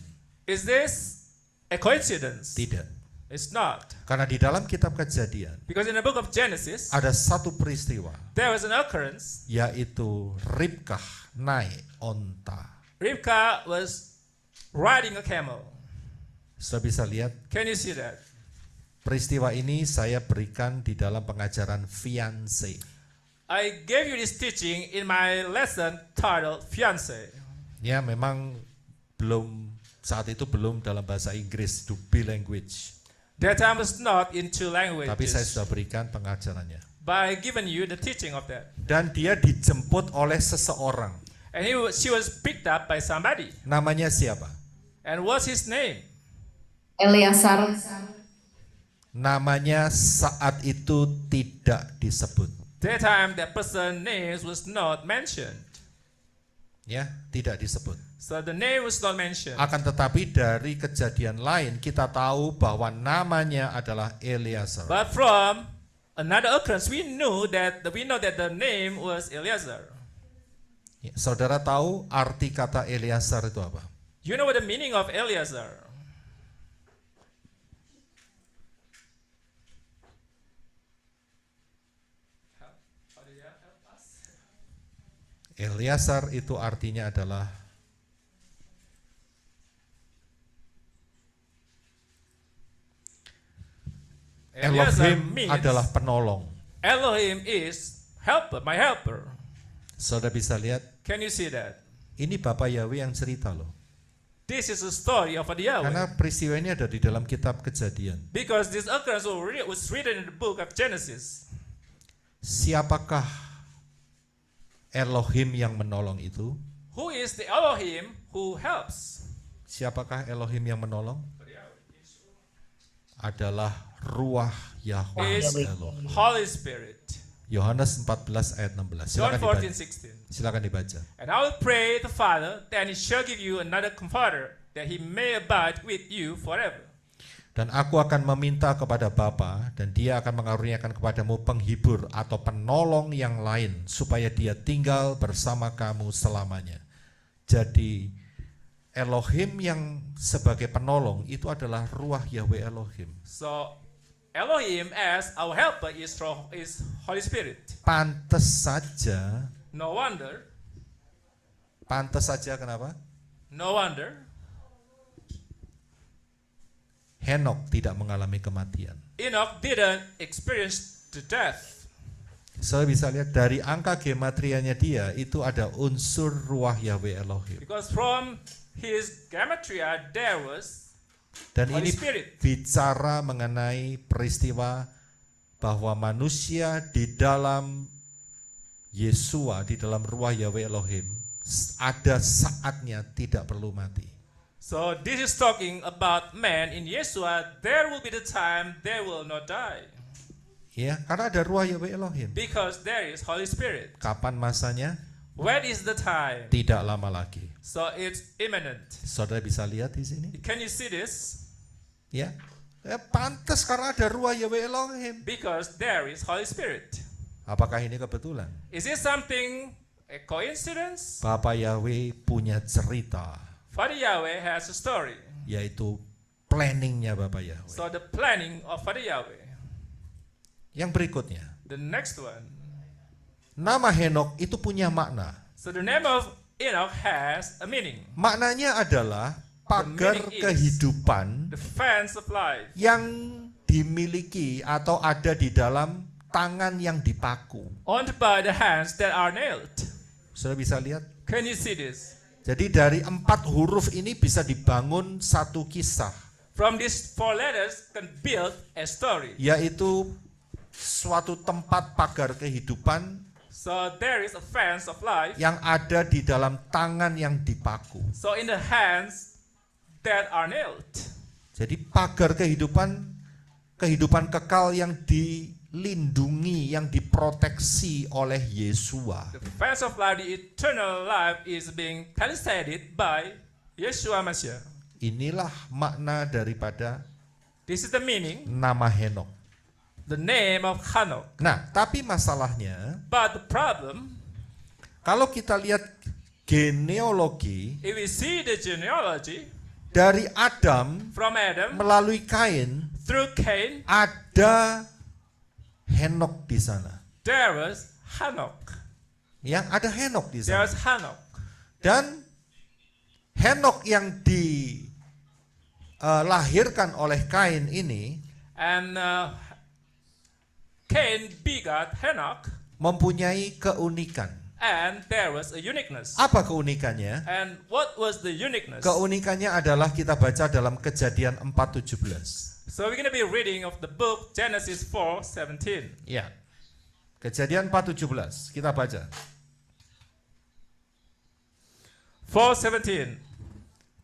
Is this a coincidence? Tidak. It's not. Karena di dalam kitab Kejadian Because in the book of Genesis, ada satu peristiwa, there was an occurrence. yaitu Ribkah naik onta. Rivka was riding a camel. Sudah bisa lihat Can you see that? peristiwa ini saya berikan di dalam pengajaran fiancé. I gave you this teaching in my lesson titled Fiancé. Ya, memang saat itu belum dalam bahasa Inggris, to be language. That time was not in two Tapi saya languages. sudah berikan pengajarannya. But I given you the teaching of that. Dan dia dijemput oleh seseorang. And she was picked up by somebody. Namanya siapa? And what's his name? Eleazar. Namanya saat itu tidak disebut. That time that person's name was not mentioned. Ya, tidak disebut. So the name was not mentioned. Akan tetapi dari kejadian lain kita tahu bahwa namanya adalah Eleazar. But from another occurrence, we know that the name was Eliezer. Ya, saudara tahu arti kata Eleazar itu apa? You know what the meaning of Eliezer? Eleazar itu artinya adalah Eliezer Elohim means adalah penolong. Elohim is helper, my helper. Saudara bisa lihat, Can you see that? ini Bapak Yahweh yang cerita loh. This is a story of Yahweh. Karena peristiwa ini ada di dalam kitab Kejadian. Because this occurrence was written in the book of Genesis. Siapakah Elohim yang menolong itu? Who is the Elohim who helps? Siapakah Elohim yang menolong? Adalah Ruach Yahweh Is Elohim. Holy Spirit. Yohanes 14 ayat 16. John Silakan 14, dibaca. 16. Silakan dibaca. And I will pray the Father, that he shall give you another comforter, that he may abide with you forever. Dan aku akan meminta kepada Bapa, dan Dia akan mengaruniakan kepadamu penghibur atau penolong yang lain, supaya Dia tinggal bersama kamu selamanya. Jadi Elohim yang sebagai penolong itu adalah Ruach Yahweh Elohim. So Elohim as our helper is Holy Spirit. Pantes saja, kenapa? No wonder Henok tidak mengalami kematian. Enoch didn't experience the death. Saya bisa lihat dari angka gematrianya dia itu ada unsur Ruach Yahweh Elohim. Because from his gematria there was Dan Holy ini Spirit. bicara mengenai peristiwa bahwa manusia di dalam Yesua, di dalam Ruach Yahweh Elohim, ada saatnya tidak perlu mati. So this is talking about man in Yeshua. There will be the time they will not die. Ya, karena ada Ruach Yahweh Elohim. Because there is Holy Spirit. Kapan masanya? When is the time? Tidak lama lagi. So it's imminent. Saudara bisa lihat di sini? Can you see this? Ya. Pantas karena ada Ruach Yahweh Elohim. Because there is Holy Spirit. Apakah ini kebetulan? Is it something a coincidence? Bapa Yahweh punya cerita, Father Yahweh has a story. yaitu planningnya Bapa Yahweh. So the planning of Father Yahweh. Yang berikutnya, The next one. nama Henok itu punya makna. So the name of Enoch has a meaning. Maknanya adalah pagar meaning is- kehidupan The fence of life. yang dimiliki atau ada di dalam tangan yang dipaku. Owned by the hands that are nailed. Saudara bisa lihat? Can you see this? Jadi dari 4 huruf ini bisa dibangun satu kisah, From these 4 letters can build a story. yaitu suatu tempat pagar kehidupan So there is a fence of life. yang ada di dalam tangan yang dipaku. So in the hands that are nailed. Jadi pagar kehidupan kekal yang dilindungi, yang diproteksi oleh Yesua. The fence of life, the eternal life is being palisaded by Yeshua Mashiach. Inilah makna daripada This is the meaning, nama Henok. the name of Hanok. Nah, tapi masalahnya But the problem, kalau kita lihat genealogi if we see the genealogy dari Adam from Adam melalui Kain, through Cain, ada Henok di sana. there was Hanok. Ya, ada Henok di There sana. was Hanok. Dan Henok yang dilahirkan oleh Kain ini And Cain begot Hanok, mempunyai keunikan. and there was a uniqueness. Apa keunikannya? And what was the uniqueness? Keunikannya adalah kita baca dalam Kejadian 4:17. So we're going to be reading of the book Genesis 4:17. Ya. Kejadian 4:17. Kita baca. 4:17.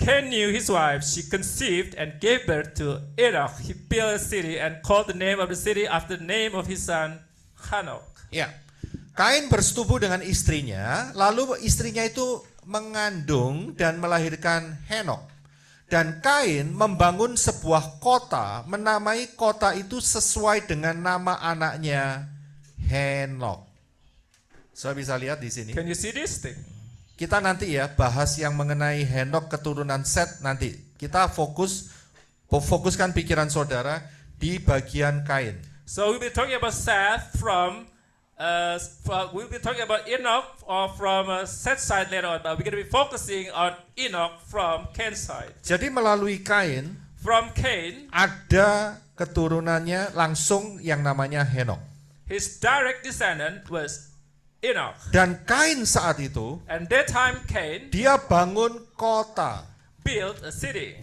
Cain knew his wife. She conceived and gave birth to Enoch. He built a city and called the name of the city after the name of his son Hanok. Ya. Kain bersetubuh dengan istrinya, lalu istrinya itu mengandung dan melahirkan Henok. Dan Kain membangun sebuah kota, menamai kota itu sesuai dengan nama anaknya Henok. Saya bisa lihat di sini. Can you see this thing? Kita nanti ya bahas yang mengenai Henok keturunan Set nanti. Kita fokuskan pikiran saudara di bagian Kain. So we'll be talking about Seth we'll be talking about Enoch or from Seth's side later on, but we're going to be focusing on Enoch from Cain's side. Jadi melalui Kain From Cain, ada keturunannya langsung yang namanya Henok. his direct descendant was Enoch. Dan Kain saat itu And that time Cain dia bangun kota. built a city.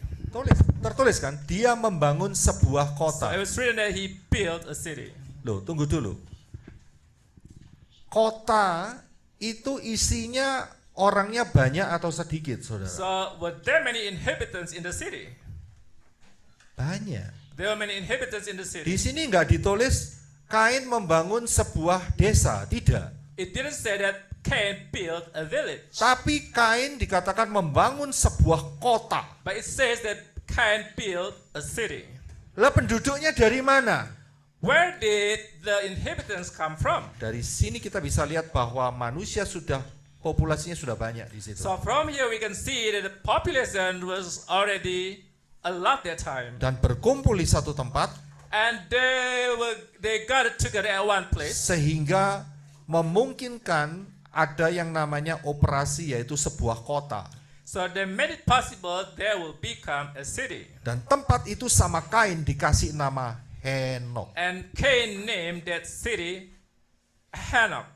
Tertulis kan? Dia membangun sebuah So it kota. was written that he built a city. Loh, tunggu dulu. Kota itu isinya orangnya banyak atau sedikit, saudara? So were there many inhabitants in the city? Banyak. There were many inhabitants in the Di city. sini nggak ditulis Kain membangun sebuah desa, tidak. It didn't say that Cain built a village, Tapi Kain dikatakan membangun sebuah kota. but it says that Cain built a city. Lah penduduknya dari mana? Where did the inhabitants come from? Dari sini kita bisa lihat bahwa manusia populasinya sudah banyak di situ. So from here we can see that the population was already a lot that time. Dan berkumpul di satu tempat And they gathered together at one place. sehingga memungkinkan ada yang namanya operasi, yaitu sebuah kota. So they made it possible there will become a city. Dan tempat itu sama Kain dikasih nama Henok. And Cain named that city Hanok.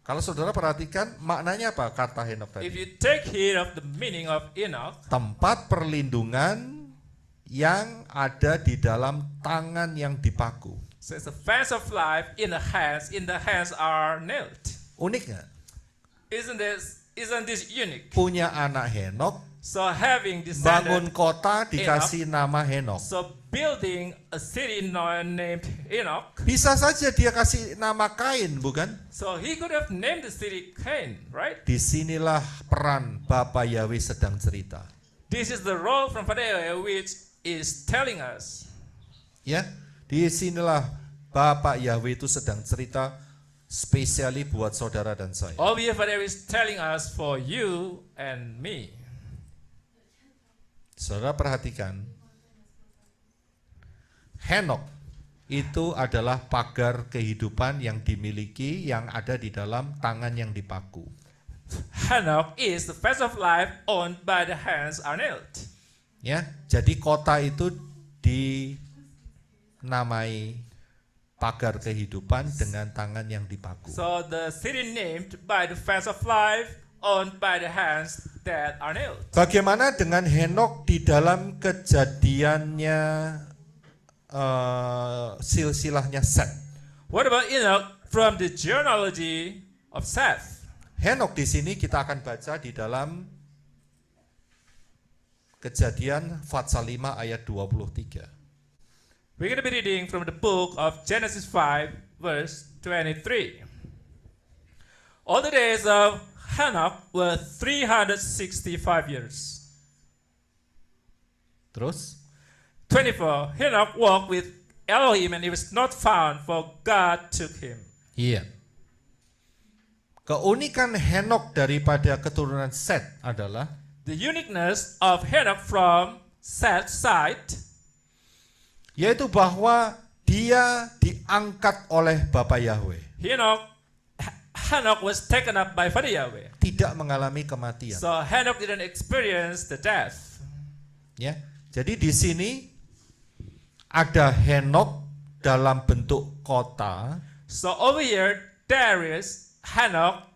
Kalau saudara perhatikan maknanya apa kata Henok If tadi? you take heed of the meaning of Enoch, Tempat perlindungan yang ada di dalam tangan yang dipaku. so it's a fence of life in the hands are nailed. Unik nggak? Isn't this unique? Punya anak Henok, So having bangun descended, kota dikasih nama Henok. so building a city named Enoch, Bisa saja dia kasih nama Kain, bukan? so he could have named the city Cain, right? Disinilah peran Bapa Yahweh sedang cerita. This is the role from Father Yahweh which is telling us. Ya, disinilah Bapak Yahweh itu sedang cerita spesiali buat saudara dan saya. All here Father Yahweh is telling us for you and me. Saudara perhatikan, Henok itu adalah pagar kehidupan yang dimiliki, yang ada di dalam tangan yang dipaku. Hanok is the fence of life owned by the hands are nailed. Ya, jadi kota itu dinamai pagar kehidupan dengan tangan yang dipaku. So the city named by the fence of life owned by the hands that are nailed. Bagaimana dengan Henok di dalam kejadiannya silsilahnya Set? What about Enoch from the genealogy of Seth? Henok di sini kita akan baca di dalam Kejadian pasal 5 ayat 23. We're going to be reading from the book of Genesis 5 verse 23. All the days of Hanok were 365 years. Terus 24. Hanok walked with Elohim and he was not found, for God took him. iya. Keunikan Henok daripada keturunan Set adalah The uniqueness of Hanok from Seth's side, yaitu bahwa dia diangkat oleh Bapa Yahweh, Hanok was taken up by Father Yahweh. tidak mengalami kematian. So Hanok didn't experience the death. Ya, jadi di sini ada Henok dalam bentuk kota, So over here there is Hanok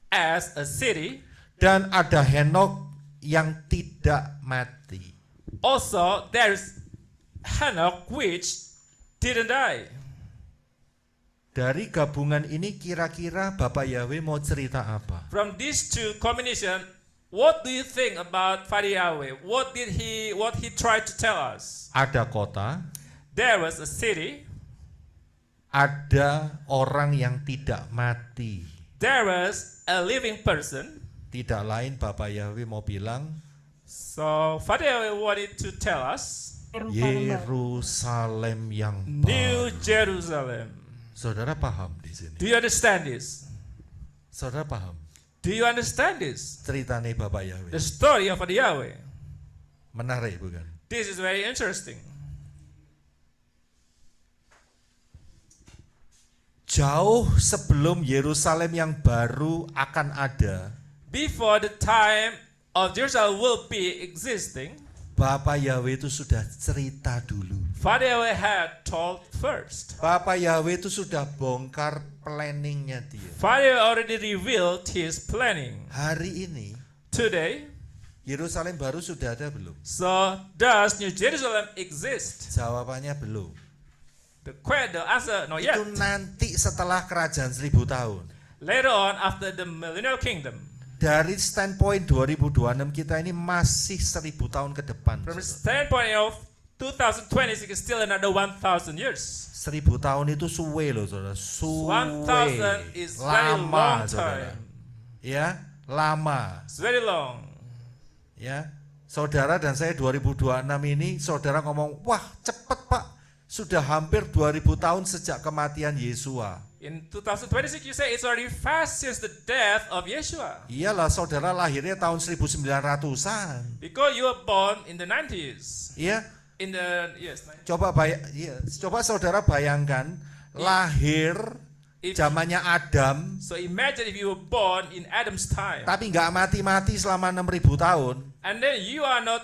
as a city. dan ada Henok yang tidak mati. Also there is Hanok which didn't die. Dari gabungan ini kira-kira Bapak Yahweh mau cerita apa? From these two combination, what do you think about Father Yahweh? What he tried to tell us? Ada kota, There was a city. ada orang yang tidak mati. There was a living person. Tidak lain Bapak Yahweh mau bilang So Father Yahweh wanted to tell us Yerusalem yang New baru. Jerusalem. Saudara paham di sini? Do you understand this? Saudara paham Do you understand this? ceritanya Bapak Yahweh? The story of Father Yahweh. Menarik bukan? This is very interesting. Jauh sebelum Yerusalem yang baru akan ada, Before the time of Jerusalem will be existing, Bapak Yahweh itu sudah cerita dulu. Father Yahweh had told first. Bapak Yahweh itu sudah bongkar planningnya dia. Father Yahweh already revealed his planning. Hari ini Today, Yerusalem baru sudah ada belum? so does New Jerusalem exist? Jawabannya belum. The answer, not yet. Itu nanti setelah kerajaan 1000 tahun. Later on, after the millennial kingdom. Dari standpoint 2026 kita ini masih 1000 tahun ke depan. From the saudara. standpoint of 2026 is still another 1,000 years. 1000 tahun itu suwe loh saudara. Suwe. 1,000 is very long Lama saudara. time. Ya, lama. It's very long. Ya, saudara dan saya 2026 ini saudara ngomong, wah cepet pak. sudah hampir 2000 tahun sejak kematian Yesua. In 2026, you say it's already fast since the death of Yeshua. Iyalah, saudara lahirnya tahun 1900-an. Because you were born in the 90s. Iya, In the, yes, 90s. coba saudara bayangkan lahir If- zamannya Adam, So imagine if you were born in Adam's time. tapi nggak mati-mati selama 6000 tahun. And then you are not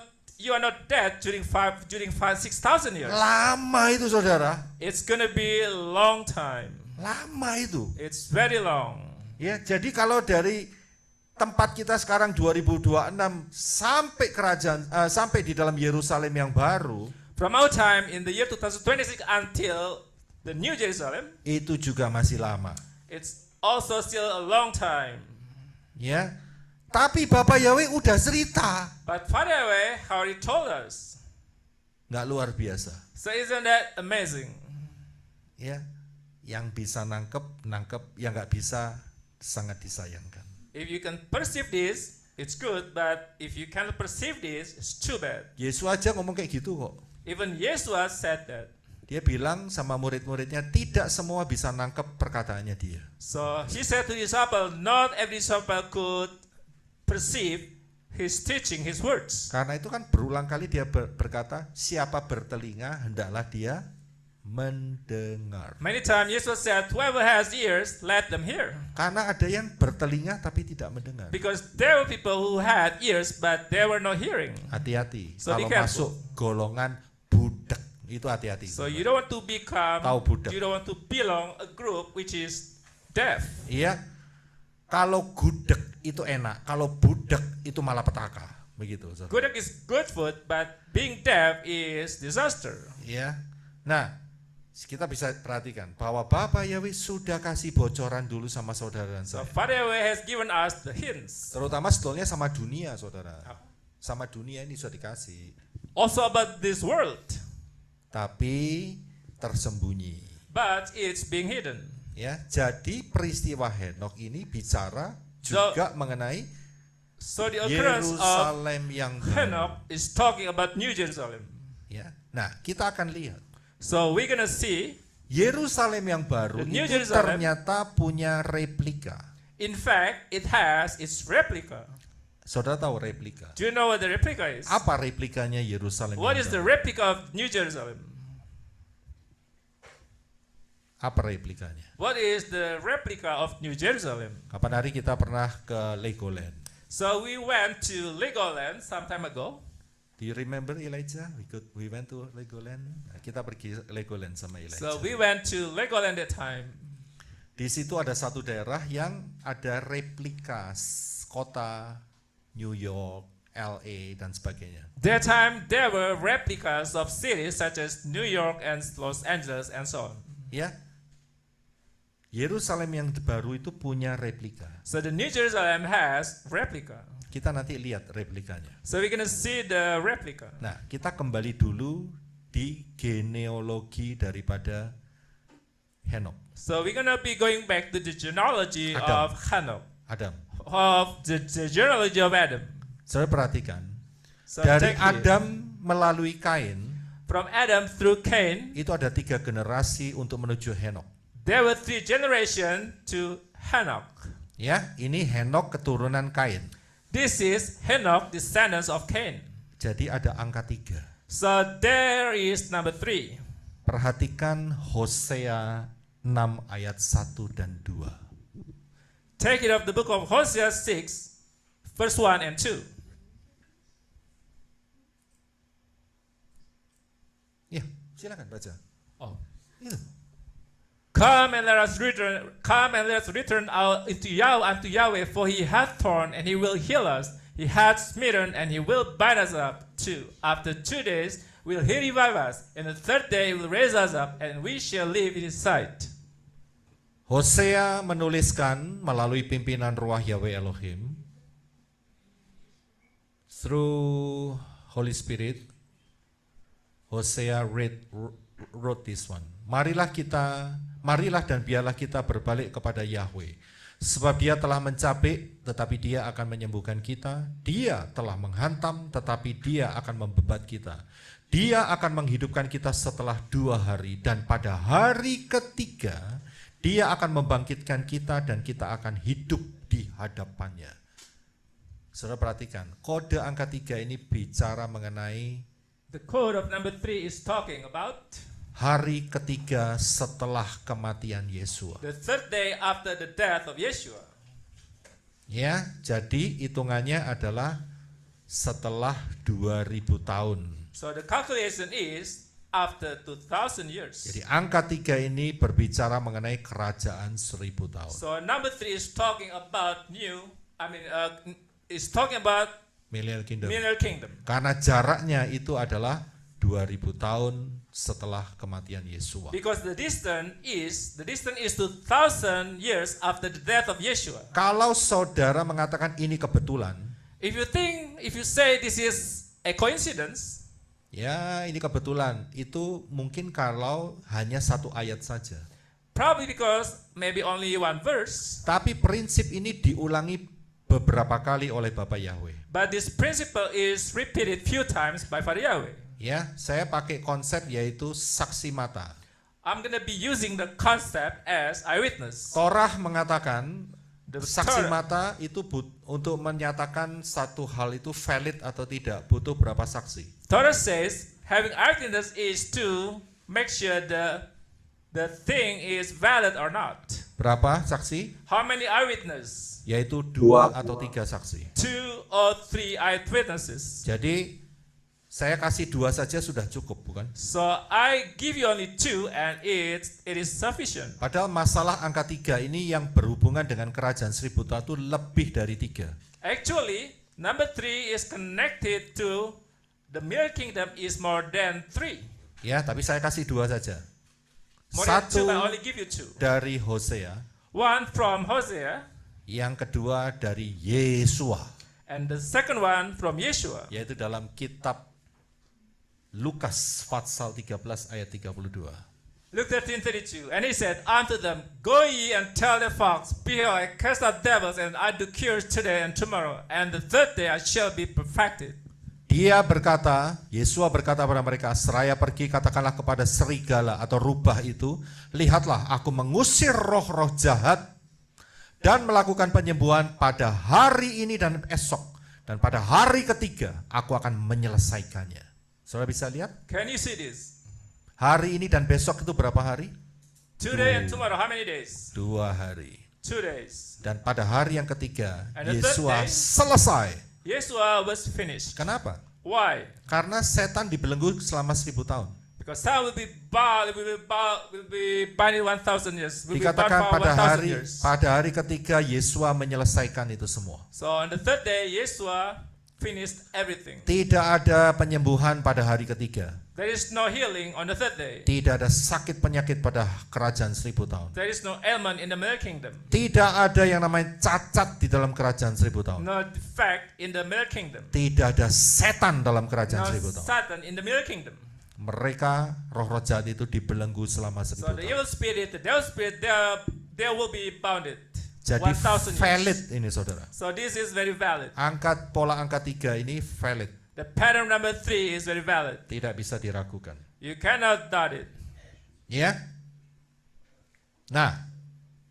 dead during 6,000 years. Lama itu saudara, It's gonna be a long time. lama itu. It's very long. Ya, jadi kalau dari tempat kita sekarang 2026 sampai sampai di dalam Yerusalem yang baru, From our time in the year 2026 until the New Jerusalem, itu juga masih lama. it's also still a long time. Ya. Tapi Bapak Yahweh udah cerita, But Father Yahweh already told us. nggak luar biasa. So isn't that amazing? Ya, yang bisa nangkep, yang nggak bisa sangat disayangkan. If you can perceive this, it's good. But if you cannot perceive this, it's too bad. Yesus aja ngomong kayak gitu kok. Even Yeshua said that. Dia bilang sama murid-muridnya, tidak semua bisa nangkep perkataannya dia. So he said to his disciple, not every disciple could perceive his teaching, his words. Karena itu kan berulang kali dia berkata, siapa bertelinga hendaklah dia mendengar. Many times Jesus said, whoever has ears, let them hear. Karena ada yang bertelinga tapi tidak mendengar. Because there were people who had ears, but they were not hearing. Hati-hati, So be kalau careful. masuk golongan budak, itu hati-hati. So you don't want to become, Tahu budak. you don't want to belong a group which is deaf. Iya, kalau gudeg itu enak, kalau budak itu malah petaka. Begitu. Saudara. Good is good food, but being deaf is disaster. Ya. Nah, kita bisa perhatikan bahwa Bapak Yahweh sudah kasih bocoran dulu sama saudara dan So saya. Father Yahweh has given us the hints. Terutama sebetulnya sama dunia, saudara. Sama dunia ini sudah dikasih. Also about this world, Tapi tersembunyi. but it's being hidden. Ya, jadi peristiwa Henokh ini bicara juga mengenai So the occurrence of Yerusalem yang baru. Enoch is talking about New Jerusalem. Ya. Nah, kita akan lihat So we're gonna see, Yerusalem yang baru The New itu Jerusalem. ternyata punya replika. in fact, it has its replica. Saudara tahu replika? Do you know what the replica is? Apa replikanya Yerusalem? What yang is the baru? replica of New Jerusalem? Apa replikanya? What is the replica of New Jerusalem? Kapan hari kita pernah ke Legoland? So we went to Legoland some time ago. Do you remember Elijah? We went to Legoland. Nah, kita pergi Legoland sama Elijah. So we went to Legoland that time. Di situ ada satu daerah yang ada replika kota New York, LA dan sebagainya. That time there were replicas of cities such as New York and Los Angeles and so on. Ya. Yerusalem yang baru itu punya replika. So the New Jerusalem has replica. Kita nanti lihat replikanya. So we're gonna see the replica. Nah, kita kembali dulu di genealogi daripada Henokh, So we're gonna be going back to the genealogy Adam. of Hanoch, Adam. of the genealogy of Adam. Saudara perhatikan, So dari take it. Adam melalui Kain, From Adam through Cain, itu ada 3 generasi untuk menuju Henokh. there were 3 generations to Hanoch. Ya, ini Henokh keturunan Kain. This is Hanoch, descendants of Cain. Jadi ada angka 3. So there is number 3. Perhatikan Hosea 6 ayat 1 dan 2. Take it of the book of Hosea 6, verse 1 and 2. Ya, silakan baca. Oh. Itu. Come and let us return out into Yahweh, for he hath torn and he will heal us. He hath smitten and he will bind us up too. After 2 days will he revive us, and the 3rd day he will raise us up, and we shall live in his sight. Hosea menuliskan melalui pimpinan Ruah Yahweh Elohim through Holy Spirit. Hosea wrote this one. Marilah dan biarlah kita berbalik kepada Yahweh. Sebab dia telah mencapik, tetapi dia akan menyembuhkan kita. Dia telah menghantam, tetapi dia akan membebat kita. Dia akan menghidupkan kita setelah 2 hari. Dan pada hari ketiga, dia akan membangkitkan kita dan kita akan hidup di hadapannya. Saudara perhatikan, kode angka 3 ini bicara mengenai The code of number 3 is talking about hari ketiga setelah kematian Yesua. the third day after the death of Yeshua. Ya, jadi hitungannya adalah setelah 2000 tahun. So the calculation is after 2000 years. Jadi angka 3 ini berbicara mengenai kerajaan 1000 tahun. So number 3 is talking about is talking about Millennial Kingdom. millennial kingdom. Karena jaraknya itu adalah 2000 tahun setelah kematian Yesua. Because the distance is 2000 years after the death of Yeshua. Kalau saudara mengatakan ini kebetulan, If you say this is a coincidence, ya ini kebetulan, itu mungkin kalau hanya 1 ayat saja. probably because maybe only one verse, Tapi prinsip ini diulangi beberapa kali oleh Bapak Yahweh. but this principle is repeated few times by Father Yahweh. Ya, saya pakai konsep yaitu saksi mata. I'm going to be using the concept as eyewitness. Korah mengatakan The saksi Torah- mata itu untuk menyatakan satu hal itu valid atau tidak butuh berapa saksi? Torah says having eyewitness is to make sure the thing is valid or not. Berapa saksi? How many eyewitness? Yaitu 2 atau 3 saksi. 2 or 3 eyewitnesses. Jadi saya kasih 2 saja sudah cukup, bukan? So I give you only 2 and it is sufficient. Padahal masalah angka 3 ini yang berhubungan dengan kerajaan 1000 tahun itu lebih dari 3. Actually, number 3 is connected to the millennial kingdom is more than 3. Ya, tapi saya kasih 2 saja. More than 2, Satu I only give you 2. dari Hosea, One from Hosea, yang kedua dari Yesua, and the second one from Yeshua. yaitu dalam kitab Lukas pasal 13 ayat 32. Luke 13:32. And he said unto them, Go ye and tell the fox, Behold, I cast out devils, and I do cures today and tomorrow, and the third day I shall be perfected. Dia berkata, Yesua berkata kepada mereka, seraya pergi katakanlah kepada serigala atau rubah itu, lihatlah aku mengusir roh-roh jahat dan melakukan penyembuhan pada hari ini dan esok. Dan pada hari ketiga aku akan menyelesaikannya. Saudara bisa lihat? Can you see this? Hari ini dan besok itu berapa hari? Today and tomorrow, how many days? 2 hari. 2 days. Dan pada hari yang ketiga, And the third Yesua day- selesai. Yeshua was finished. Kenapa? Why? Karena setan dibelenggu selama 1000 tahun. Because some will be bound, will be bound 1,000 years. Will be bound Dikatakan for pada 1,000 hari years. ketiga Yesua menyelesaikan itu semua. So on the third day, Yeshua finished everything. Tidak ada penyembuhan pada hari ketiga. There is no healing on the third day. Tidak ada sakit penyakit pada kerajaan 1000 tahun. There is no ailment in the millennial kingdom. Tidak ada yang namanya cacat di dalam kerajaan 1000 tahun. No defect in the millennial kingdom. Tidak ada setan dalam No kerajaan 1000 tahun. Satan in the millennial kingdom. Mereka roh-roh jahat itu dibelenggu selama 1000 So the tahun. evil spirit, the devil spirit, they will be bounded. Jadi 1,000 valid years. ini saudara. So this is very valid. Pola angka 3 ini valid. The pattern number 3 is very valid. Tidak bisa diragukan. You cannot doubt it. Ya. Nah,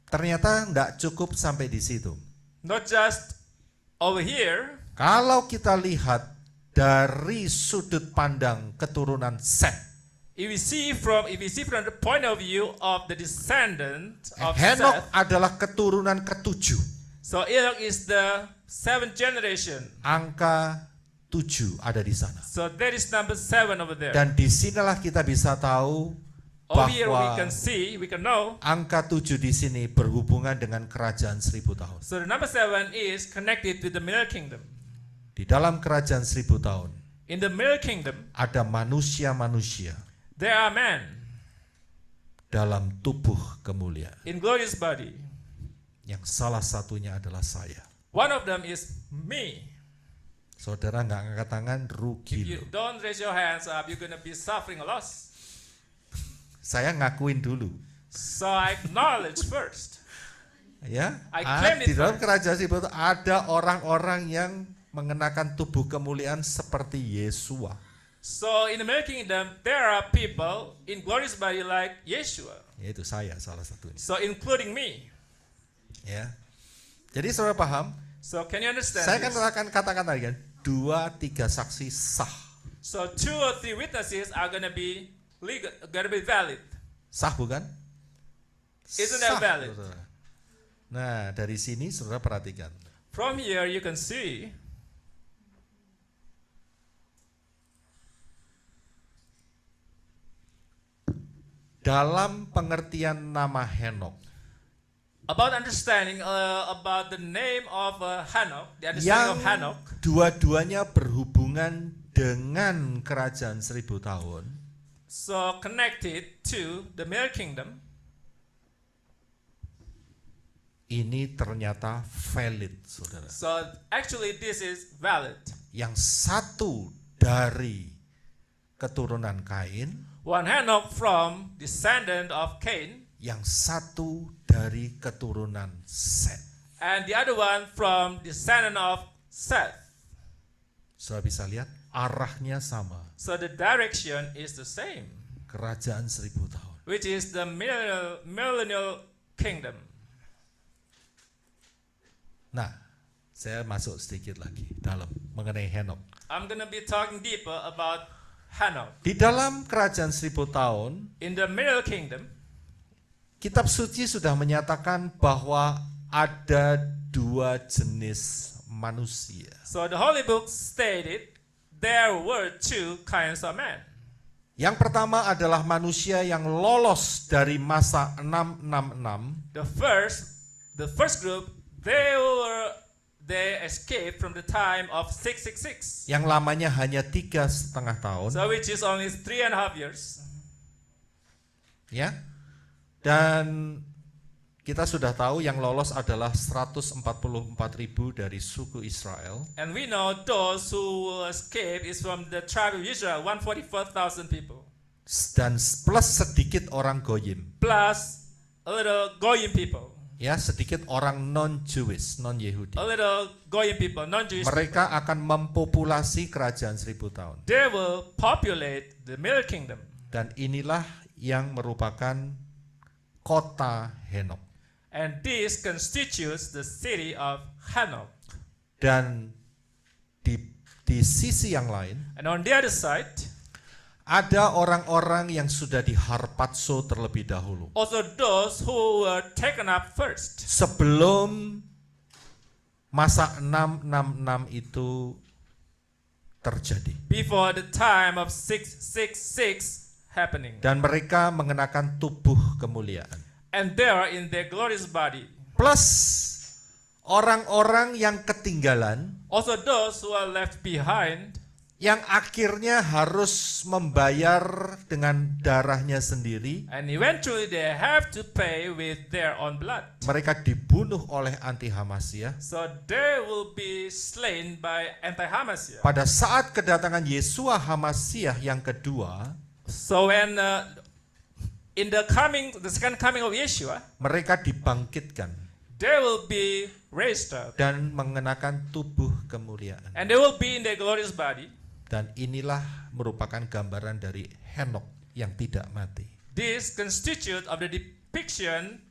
ternyata tidak cukup sampai di situ. Not just over here. Kalau kita lihat dari sudut pandang keturunan Set, If we see from the point of view of the descendant of Henok Seth, adalah keturunan ketujuh. so Enoch is the 7th generation. Angka 7 ada di sana. So that is number 7 over there. Dan disinilah kita bisa tahu Over here we bahwa can see, we can know. angka 7 di sini berhubungan dengan kerajaan 1000 tahun. So the number 7 is connected to the millennial kingdom. Di dalam kerajaan 1000 tahun In the millennial kingdom, ada manusia-manusia there are men dalam tubuh kemuliaan. in glorious body. Yang salah satunya adalah saya. One of them is me. Saudara nggak angkat tangan, If rugi you loh. don't raise your hands up, you're going to be suffering a loss. Saya ngakuin dulu. So I acknowledge first. Ya, I claim it di dalam first. kerajaan seribu tahun ada orang-orang yang mengenakan tubuh kemuliaan seperti Yesua. So in the Millennial Kingdom, there are people in glorious body like Yeshua. Yaitu saya salah satunya. So including me. Ya. Jadi saudara paham? So can you understand Saya this? akan katakan tadi kan, 2-3 saksi sah. So 2 or 3 witnesses are gonna be legal, gonna be valid. Sah bukan? Isn't that Sah, valid? saudara. Nah, dari sini saudara perhatikan. From here you can see Dalam pengertian nama Henok, about understanding about the name of Hanok, the understanding yang of Hanok. dua-duanya berhubungan dengan kerajaan 1000 tahun, So connected to the Millennial Kingdom. ini ternyata valid, saudara. So actually this is valid. Yang satu dari keturunan Kain, One Hanok from descendant of Cain, yang satu dari keturunan Set. and the other one from descendant of Seth. Saudara bisa lihat arahnya sama, So the direction is the same, kerajaan 1000 tahun. which is the millennial kingdom. Nah, saya masuk sedikit lagi dalam mengenai Henok. I'm gonna be talking deeper about Hanok. Di dalam kerajaan 1000 tahun, In the millennial kingdom, kitab suci sudah menyatakan bahwa ada 2 jenis manusia. so the Holy Book stated there were 2 kinds of men. Yang pertama adalah manusia yang lolos dari masa 666, The first group, they escaped from the time of 666. yang lamanya hanya 3,5 tahun, So which is only 3.5 years. ya. Dan kita sudah tahu yang lolos adalah 144.000 dari suku Israel. And we know those who escaped is from the tribe of Israel, 144,000 people. Dan plus sedikit orang Goyim. Plus a little Goyim people. Ya, sedikit orang non-Jewish, non-Yehudi. A little Goyim people, non-Jewish people. Mereka akan mempopulasi kerajaan 1000 tahun. They will populate the Middle Kingdom. Dan inilah yang merupakan kota Henok. And this constitutes the city of Hanok. Dan di sisi yang lain, And on the other side, ada orang-orang yang sudah diharpazo terlebih dahulu. also those who were taken up first. Sebelum masa 666 itu terjadi. Before the time of 666 happening. Dan mereka mengenakan tubuh kemuliaan. And they are in their glorious body. Plus orang-orang yang ketinggalan, Also those who are left behind, yang akhirnya harus membayar dengan darahnya sendiri. and eventually they have to pay with their own blood. Mereka dibunuh oleh anti Hamasiyah. So they will be slain by anti-Hamashiach. Pada saat kedatangan Yesua Hamasiyah yang kedua, So when in the second coming of Yeshua, mereka dibangkitkan they will be raised up, dan mengenakan tubuh kemuliaan. and they will be in their glorious body. Dan inilah merupakan gambaran dari Henok yang tidak mati. This constitutes of the depiction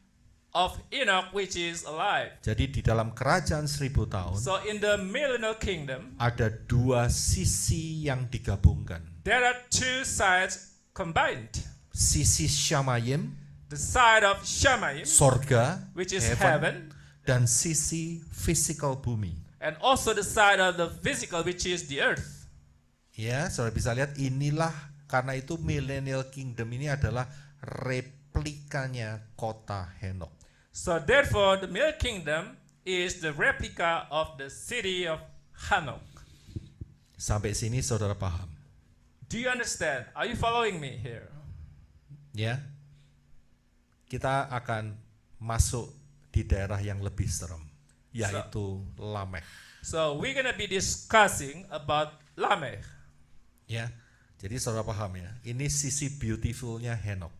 of Enoch, which is alive. Jadi di dalam kerajaan 1000 tahun So in the millennial kingdom, ada 2 sisi yang digabungkan. there are 2 sides combined. Sisi Shamayim, The side of Shamayim, sorga, which is heaven, heaven, dan sisi physical bumi. and also the side of the physical, which is the earth. Ya, saudara bisa lihat inilah, karena itu Millennial Kingdom ini adalah replikanya kota Henok. So therefore, the millennial kingdom is the replica of the city of Hanok. Sampai sini saudara paham? Do you understand? Are you following me here? Ya. Kita akan masuk di daerah yang lebih serem, yaitu Lamech. So we're gonna be discussing about Lamech. Ya. Jadi saudara paham ya, ini sisi beautifulnya Henok.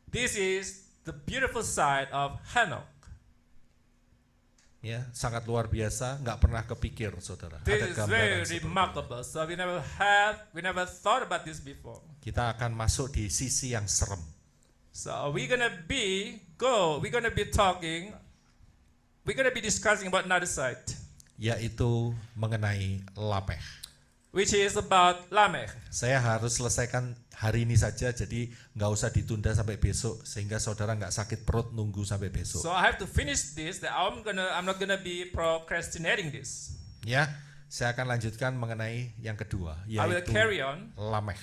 This is the beautiful side of Hanok. Ya, sangat luar biasa, nggak pernah kepikir, saudara. This Ada is gambaran very seperti ini. remarkable. So we never thought about this before. Kita akan masuk di sisi yang serem. So we're gonna be discussing about another side, Yaitu mengenai Lamekh. which is about Lamech. Saya harus selesaikan hari ini saja, jadi nggak usah ditunda sampai besok, sehingga saudara nggak sakit perut nunggu sampai besok. So I have to finish this. I'm not gonna be procrastinating this. Ya, saya akan lanjutkan mengenai yang kedua, I will yaitu carry on Lamekh.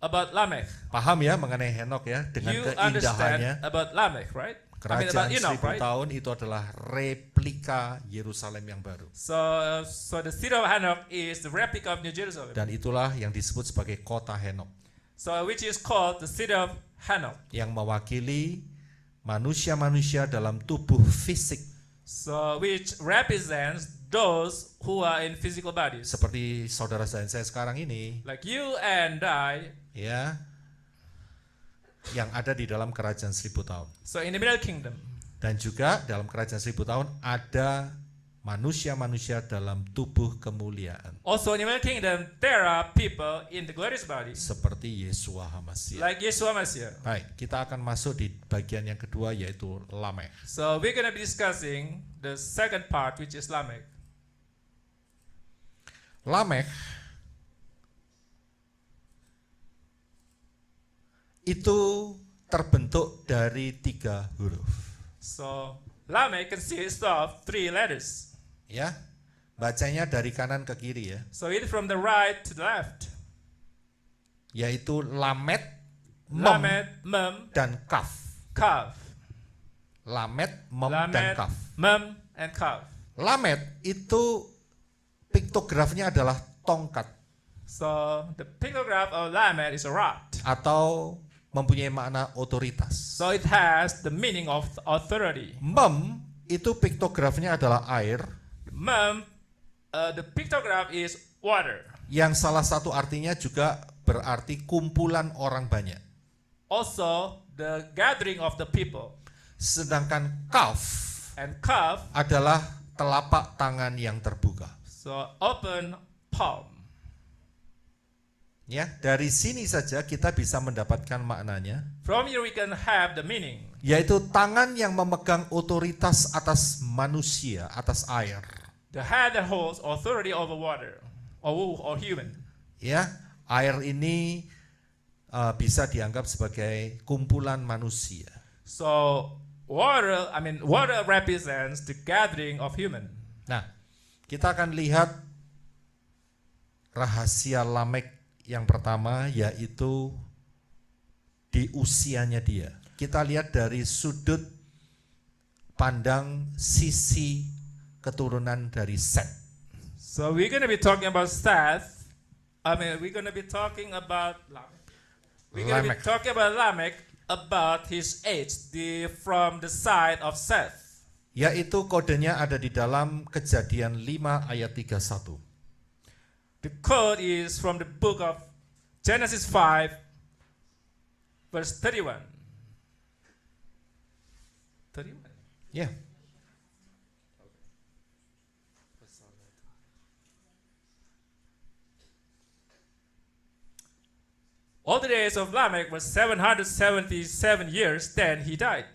about Lamech. Paham ya mengenai Henok ya, dengan You keindahannya. understand about Lamech, right? about Kerajaan Enoch, 1000 right? tahun itu adalah replika Yerusalem yang baru. So the city of Enoch is the replica of New Jerusalem. Dan itulah yang disebut sebagai kota Henok, So which is called the city of Enoch. yang mewakili manusia-manusia dalam tubuh fisik, So which represents those who are in physical bodies, seperti saudara dan saya sekarang ini, like you and I. ya, yang ada di dalam kerajaan 1000 tahun. So in the middle kingdom. Dan juga dalam kerajaan 1000 tahun ada manusia-manusia dalam tubuh kemuliaan, Also in the middle kingdom, there are people in the glorious body, seperti Yeshua HaMashiach. like Yeshua Mashiach. Baik, kita akan masuk di bagian yang kedua, yaitu Lamekh. So we're going to be discussing the second part, which is Lamech. Lamekh itu terbentuk dari 3 huruf. So Lamech consists of 3 letters. Ya, bacanya dari kanan ke kiri ya, So it is from the right to the left. yaitu Lamet, Mem, Lamed, Mem, dan Kaf. Kav. Lamet, Mem, dan Lamed, Kaf. Mem, and Kav. Lamet itu piktografnya adalah tongkat So the pictograph of Lamed is a rod. atau mempunyai makna otoritas. So it has the meaning of authority. Mem itu piktografnya adalah air, Mem, the pictograph is water. yang salah satu artinya juga berarti kumpulan orang banyak. Also the gathering of the people. Sedangkan Kaf And Kav, adalah telapak tangan yang terbuka. so open palm. Ya, dari sini saja kita bisa mendapatkan maknanya, From here we can have the meaning. yaitu tangan yang memegang otoritas atas manusia, atas air. The hand that holds authority over water or human. Ya, air ini bisa dianggap sebagai kumpulan manusia. So water represents the gathering of human. Nah, kita akan lihat rahasia Lamekh yang pertama, yaitu di usianya dia. Kita lihat dari sudut pandang sisi keturunan dari Set. So we're going to be talking about Seth. We're going to be talking about Lamech. We're going to be Lamech. talking about Lamech, about his age, from the side of Seth. Yaitu kodenya ada di dalam Kejadian 5 ayat 31. The code is from the book of Genesis 5, verse 31. 31. Ya. All the days of Lamech was 777 years, then he died.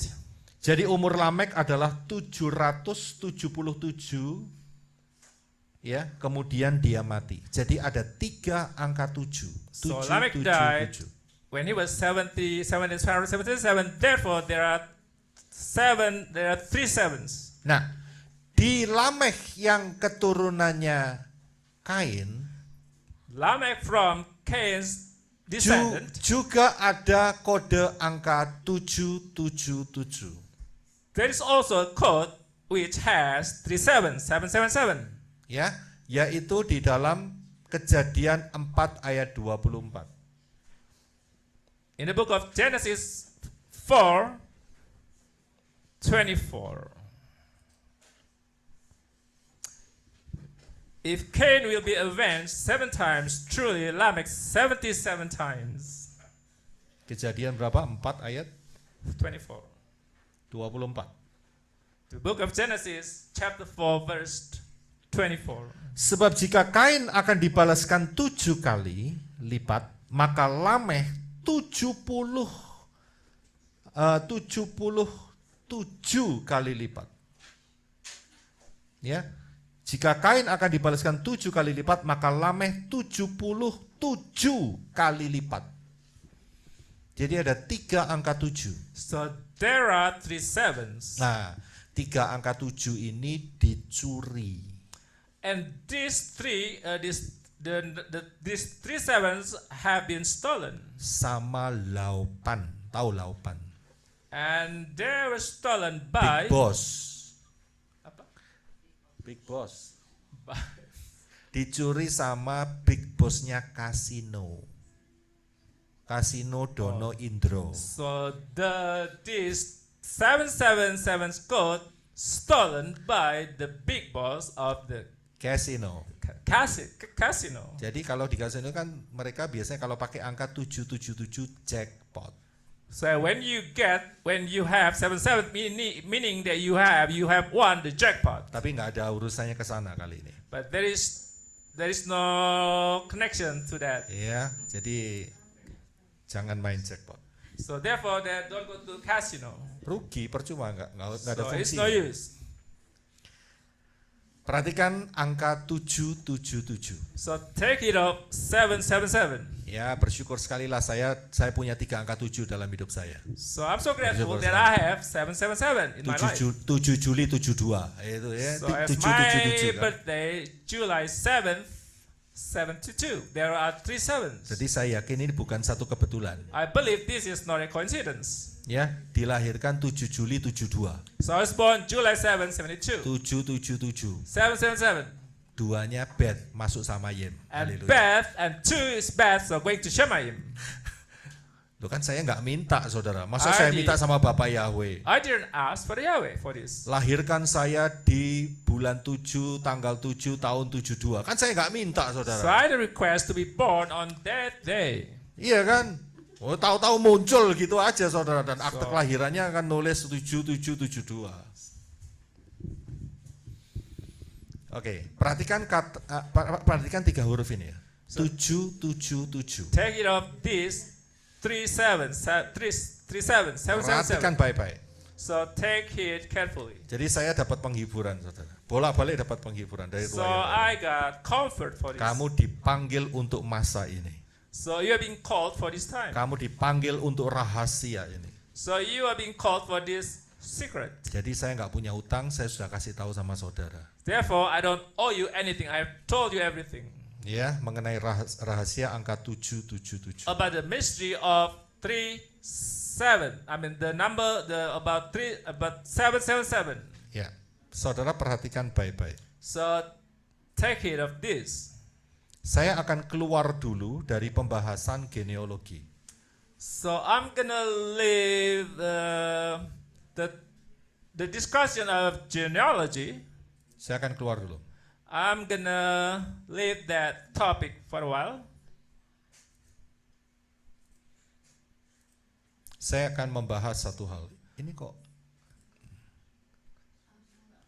Jadi umur Lamekh adalah 777, ya, kemudian dia mati. Jadi ada 3 angka 7. So Lamech died when he was 77. Therefore, there are 3 sevens. Nah, di Lamekh yang keturunannya Kain Lamech from Cain's descendant. juga ada kode angka 777. There is also a code which has 3 sevens, 777. Ya, yaitu di dalam Kejadian 4 ayat 24. In the book of Genesis 4:24. If Cain will be avenged 7 times, truly Lamech 77 times. Kejadian berapa? 4 ayat 24. 24. The book of Genesis, chapter 4, verse 24. Sebab jika Kain akan dibalaskan 7 kali lipat, maka Lameh 77 kali lipat. Ya. Jika Kain akan dibalaskan 7 kali lipat, maka Lameh 77 kali lipat. Jadi ada 3 angka 7. So there are 3 sevens. Nah, 3 angka 7 ini dicuri. And these three sevens have been stolen. Sama Laupan. Tahu Laupan? And they were stolen by Big Boss. apa? Big Boss. Dicuri sama Big Bossnya Kasino. Kasino Dono Indro. So these 777 code stolen by the big boss of the Kasino. casino. Jadi kalau di kasino kan mereka biasanya kalau pakai angka 777 jackpot. So when you have 77 meaning that you have won the jackpot. Tapi nggak ada urusannya ke sana kali ini. But there is no connection to that. Ya, jadi jangan main jackpot. So therefore don't go to casino. Rugi, percuma nggak ada So it's fungsi. no use. Perhatikan angka 777. So take it up 777. Ya, bersyukur sekali lah saya punya 3 angka 7 dalam hidup saya. So I'm so grateful Bersyukur that I have 777 in my life. 7 Juli 72 itu ya. So as 777 my kan. birthday, July 7th, 722. There are 3 sevens. Jadi saya yakin ini bukan satu kebetulan. I believe this is not a coincidence. Ya, dilahirkan 7 Juli 72. So I was born July 7, 72. 777. 777. Duanya Beth masuk sama Yem. And Haleluya. Beth and 2 is Beth, so going to Shemayim. Loh kan saya nggak minta saudara. Masa I saya did. minta sama Bapak Yahweh. I didn't ask for Yahweh for this. Lahirkan saya di bulan 7, tanggal 7, tahun 72. Kan saya nggak minta So saudara. I had a request to be born on that day. Iya kan? Oh, tahu-tahu muncul gitu aja saudara. Dan akte So- kelahirannya akan nulis 7772. Oke, perhatikan perhatikan 3 huruf ini ya. 777. Take it off this 777. Perhatikan baik-baik. So take it carefully. Jadi saya dapat penghiburan saudara. Bolak-balik dapat penghiburan dari So Tuhan. I got comfort for this. Kamu dipanggil untuk masa ini. So you are being called for this time. Kamu dipanggil untuk rahasia ini. So you are being called for this secret. Jadi saya nggak punya hutang, saya sudah kasih tahu sama saudara. Therefore, I don't owe you anything. I have told you everything Ya, mengenai rahasia angka 777. about the mystery of 37. I mean the number about 777. Ya, saudara perhatikan baik-baik. So take it of this. Saya akan keluar dulu dari pembahasan genealogi. So I'm gonna leave the discussion of genealogy. Saya akan keluar dulu. I'm gonna leave that topic for a while. Saya akan membahas satu hal. Ini kok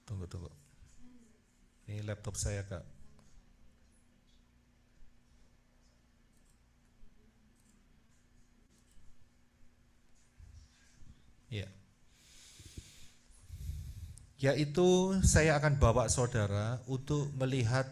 tunggu. Ini laptop saya Kak. Ya. Yaitu saya akan bawa saudara untuk melihat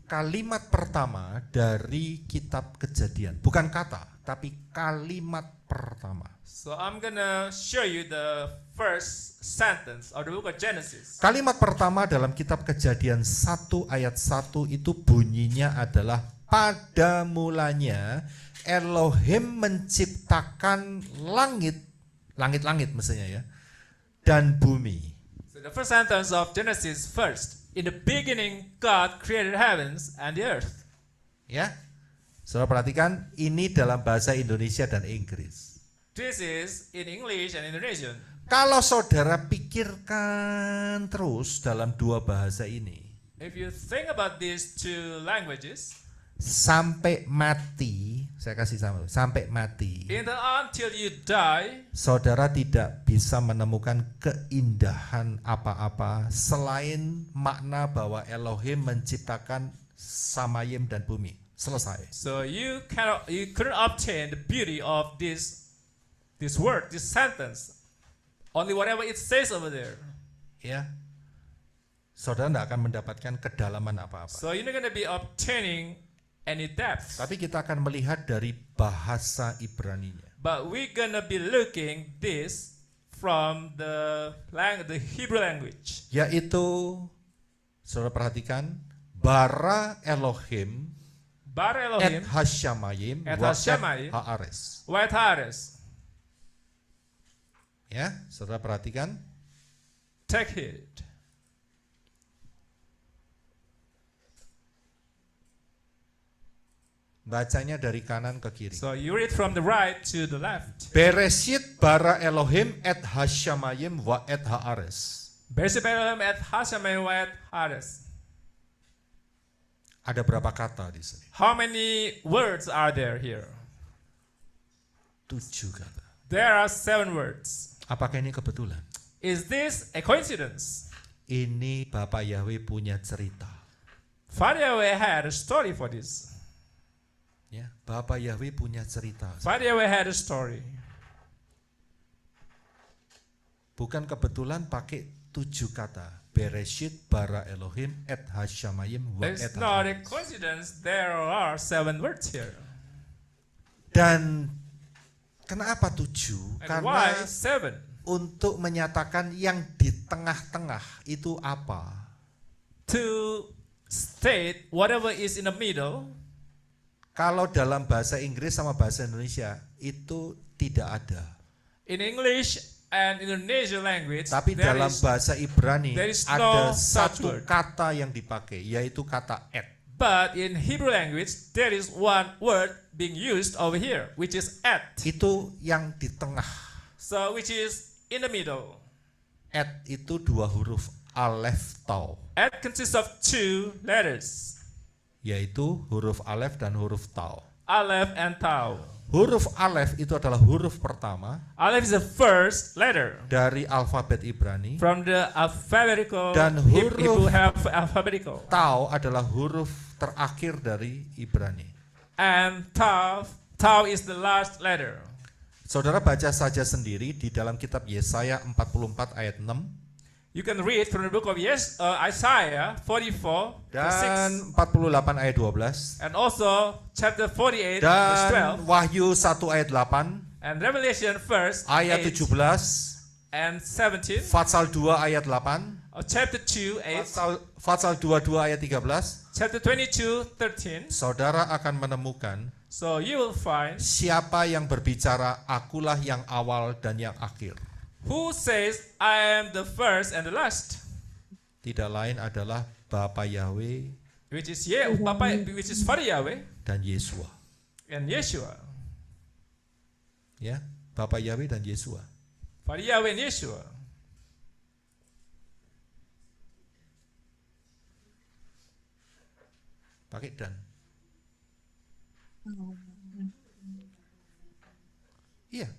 kalimat pertama dari kitab Kejadian. Bukan kata, tapi kalimat pertama. So I'm gonna show you the first sentence of the book of Genesis. Kalimat pertama dalam kitab Kejadian 1 ayat 1 itu bunyinya adalah pada mulanya Elohim menciptakan langit mestinya ya, dan bumi. So the first sentence of Genesis first. In the beginning, God created heavens and the earth. Ya, saudara perhatikan ini dalam bahasa Indonesia dan Inggris. This is in English and Indonesian. Kalau saudara pikirkan terus dalam dua bahasa ini, If you think about these two languages, sampai mati Saya kasih sampai mati. Until you die, Saudara tidak bisa menemukan keindahan apa-apa selain makna bahwa Elohim menciptakan samayim dan bumi. Selesai. so you couldn't obtain the beauty of this word, this sentence. Only whatever it says over there. Ya. Saudara tidak akan mendapatkan kedalaman apa-apa. So you're not going to be obtaining any depth. Tapi kita akan melihat dari bahasa Ibraninya. But we're going to be looking this from the Hebrew language. Yaitu, saudara perhatikan, bara Elohim Bar et Elohim, hasyamayim et wa hasyamayim, et haares. White Hares. Ya, saudara perhatikan. Take it. Bacanya dari kanan ke kiri. So you read from the right to the left. Bereshit bara Elohim et hasyamayim wa et haares. Bereshit Elohim et hasyamayim wa et Hares. Ada berapa kata di sini? How many words are there here? 7 kata. There are 7 words. Apakah ini kebetulan? Is this a coincidence? Ini Bapak Yahweh punya cerita. Father Yahweh had a story for this. Ya, Bapak Yahweh punya cerita. Father Yahweh had a story. Bukan kebetulan pakai 7 kata. Bereshit bara Elohim et hasyamayim wa et It's not a haares. coincidence. There are 7 words here. Dan kenapa 7? And Karena why 7? untuk menyatakan yang di tengah-tengah itu apa. To state whatever is in the middle. Kalau dalam bahasa Inggris sama bahasa Indonesia itu tidak ada. In English and Indonesian language, Tapi there dalam is- bahasa Ibrani there is ada no such satu word. kata yang dipakai, yaitu kata et. but in Hebrew language, there is one word being used over here, which is at. Itu yang di tengah. So, which is in the middle. Et itu 2 huruf, alef tau, At consists of 2 letters, yaitu huruf alef dan huruf tau. Aleph and Tau. Huruf alef itu adalah huruf pertama Aleph is the first letter dari alfabet Ibrani. from the alphabetical Dan Hebrew huruf alphabetical. Tau adalah huruf terakhir dari Ibrani. And Tau is the last letter. Saudara baca saja sendiri di dalam kitab Yesaya 44 ayat 6 You can read from the book of Isaiah 44 verse 6. dan 48 ayat 12 And also chapter 48 verse dan 12. Wahyu 1 ayat 8 And Revelation first ayat 8 17, and 17. Fatsal 2 ayat 8, Chapter 2 8. Fatsal 22 ayat 13. Chapter 22 13. Saudara akan menemukan So you will find siapa yang berbicara, akulah yang awal dan yang akhir. who says I am the first and the last, Tidak lain adalah Bapa Yahweh which is which is Father Yahweh dan Yesua. and Yeshua. Ya, Bapa Yahweh dan Yesua. Father Yahweh and Yeshua. Pakai dan. Iya,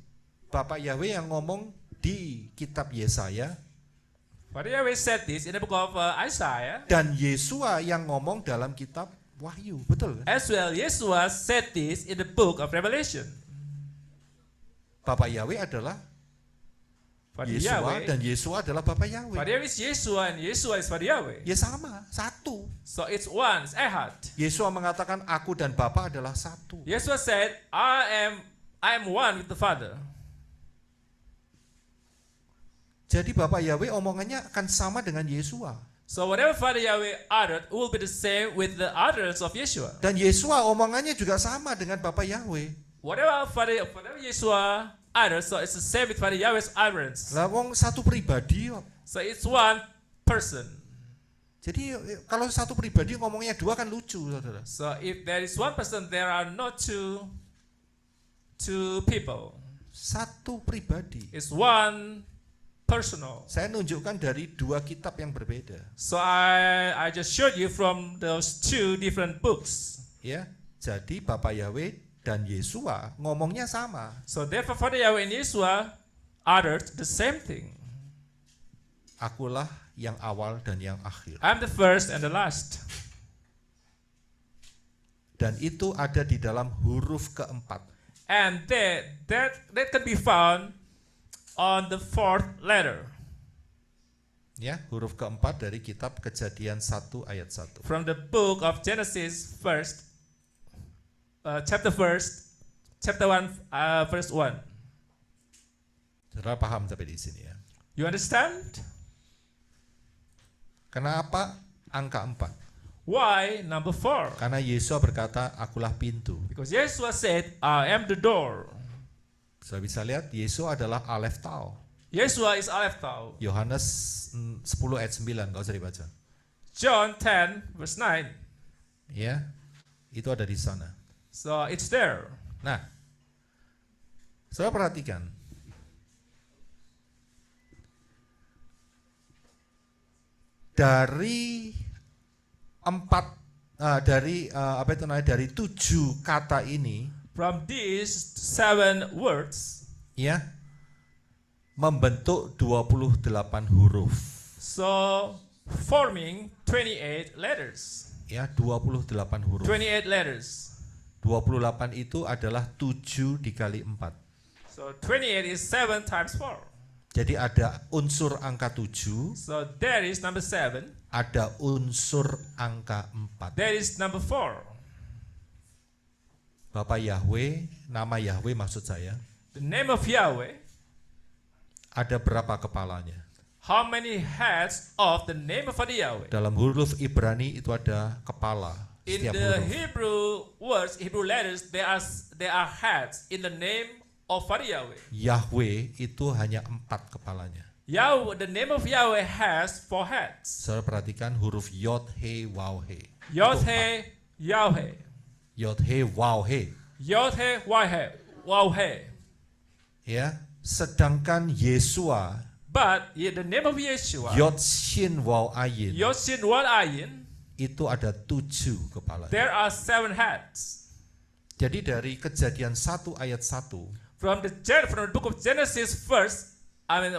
Bapak Yahweh yang ngomong di kitab Yesaya Father Yahweh said this in the book of Isaiah. dan Yesua yang ngomong dalam kitab Wahyu, betul kan? As well, Yeshua said this in the book of Revelation. Bapak Yahweh adalah Father Yesua Yahweh. dan Yesua adalah Bapak Yahweh. Father Yahweh is Yeshua and Yeshua is Father Yahweh. Ya sama, satu. So it's one, it's Ehad. Yesua mengatakan aku dan Bapa adalah satu. Yeshua said, I am one with the Father. Jadi Bapak Yahweh omongannya akan sama dengan Yesua. So whatever Father Yahweh uttered will be the same with the utterance of Yeshua. Dan Yesua omongannya juga sama dengan Bapak Yahweh. Whatever Yeshua uttered, so it's the same with Father Yahweh's utterance. Lah wong satu pribadi kok. So it's one person. Jadi kalau satu pribadi ngomongnya 2 kan lucu, Saudara. So if there is one person, there are not two people. Satu pribadi. It's one personal. Saya nunjukkan dari 2 kitab yang berbeda. So I just showed you from those 2 different books. Ya. Jadi Bapak Yahweh dan Yesua ngomongnya sama. So therefore, Father Yahweh and Yeshua uttered the same thing. Akulah yang awal dan yang akhir. I'm the first and the last. Dan itu ada di dalam huruf keempat. And that can be found on the fourth letter. Ya, huruf keempat dari kitab Kejadian 1 ayat 1. From the book of Genesis chapter 1, verse 1. Saudara paham sampai di sini ya. You understand? Kenapa angka 4? Why number 4? Karena Yesus berkata, akulah pintu. Because Yeshua said, I am the door. Saya bisa lihat, Yesus adalah Aleph Tau. Yeshua is Aleph Tau. Yohanes 10 ayat 9, gak usah dibaca. John 10 verse 9. Ya, itu ada di sana. So it's there. Nah, saya perhatikan. Dari dari 7 kata ini, From these 7 words, ya, membentuk 28 huruf. so forming 28 letters. Ya, 28 huruf. 28 letters. 28 itu adalah 7 dikali 4. So 28 is 7 times 4. Jadi ada unsur angka 7, So there is number 7. ada unsur angka 4. There is number 4. Bapak Yahweh, nama Yahweh maksud saya, The name of Yahweh. ada berapa kepalanya? How many heads of the name of Father Yahweh? Dalam huruf Ibrani itu ada kepala. In Setiap the huruf. Hebrew words, Hebrew letters, there are heads in the name of Father Yahweh. Yahweh itu hanya 4 kepalanya. Yahweh, the name of Yahweh has 4 heads. Saudara perhatikan huruf Yod, He, Waw, He. Yod-He, Yahweh. Yod, He, Waw, He. Yod-He, Waw-He, Waw-He. Ya, sedangkan Yesua, But the name of Yeshua, Yod, Shin, Waw, Ayin, Yoshin Wal Ayin, itu ada 7 kepala. there are 7 heads. Jadi dari Kejadian 1 ayat 1, From the book of Genesis verse 1,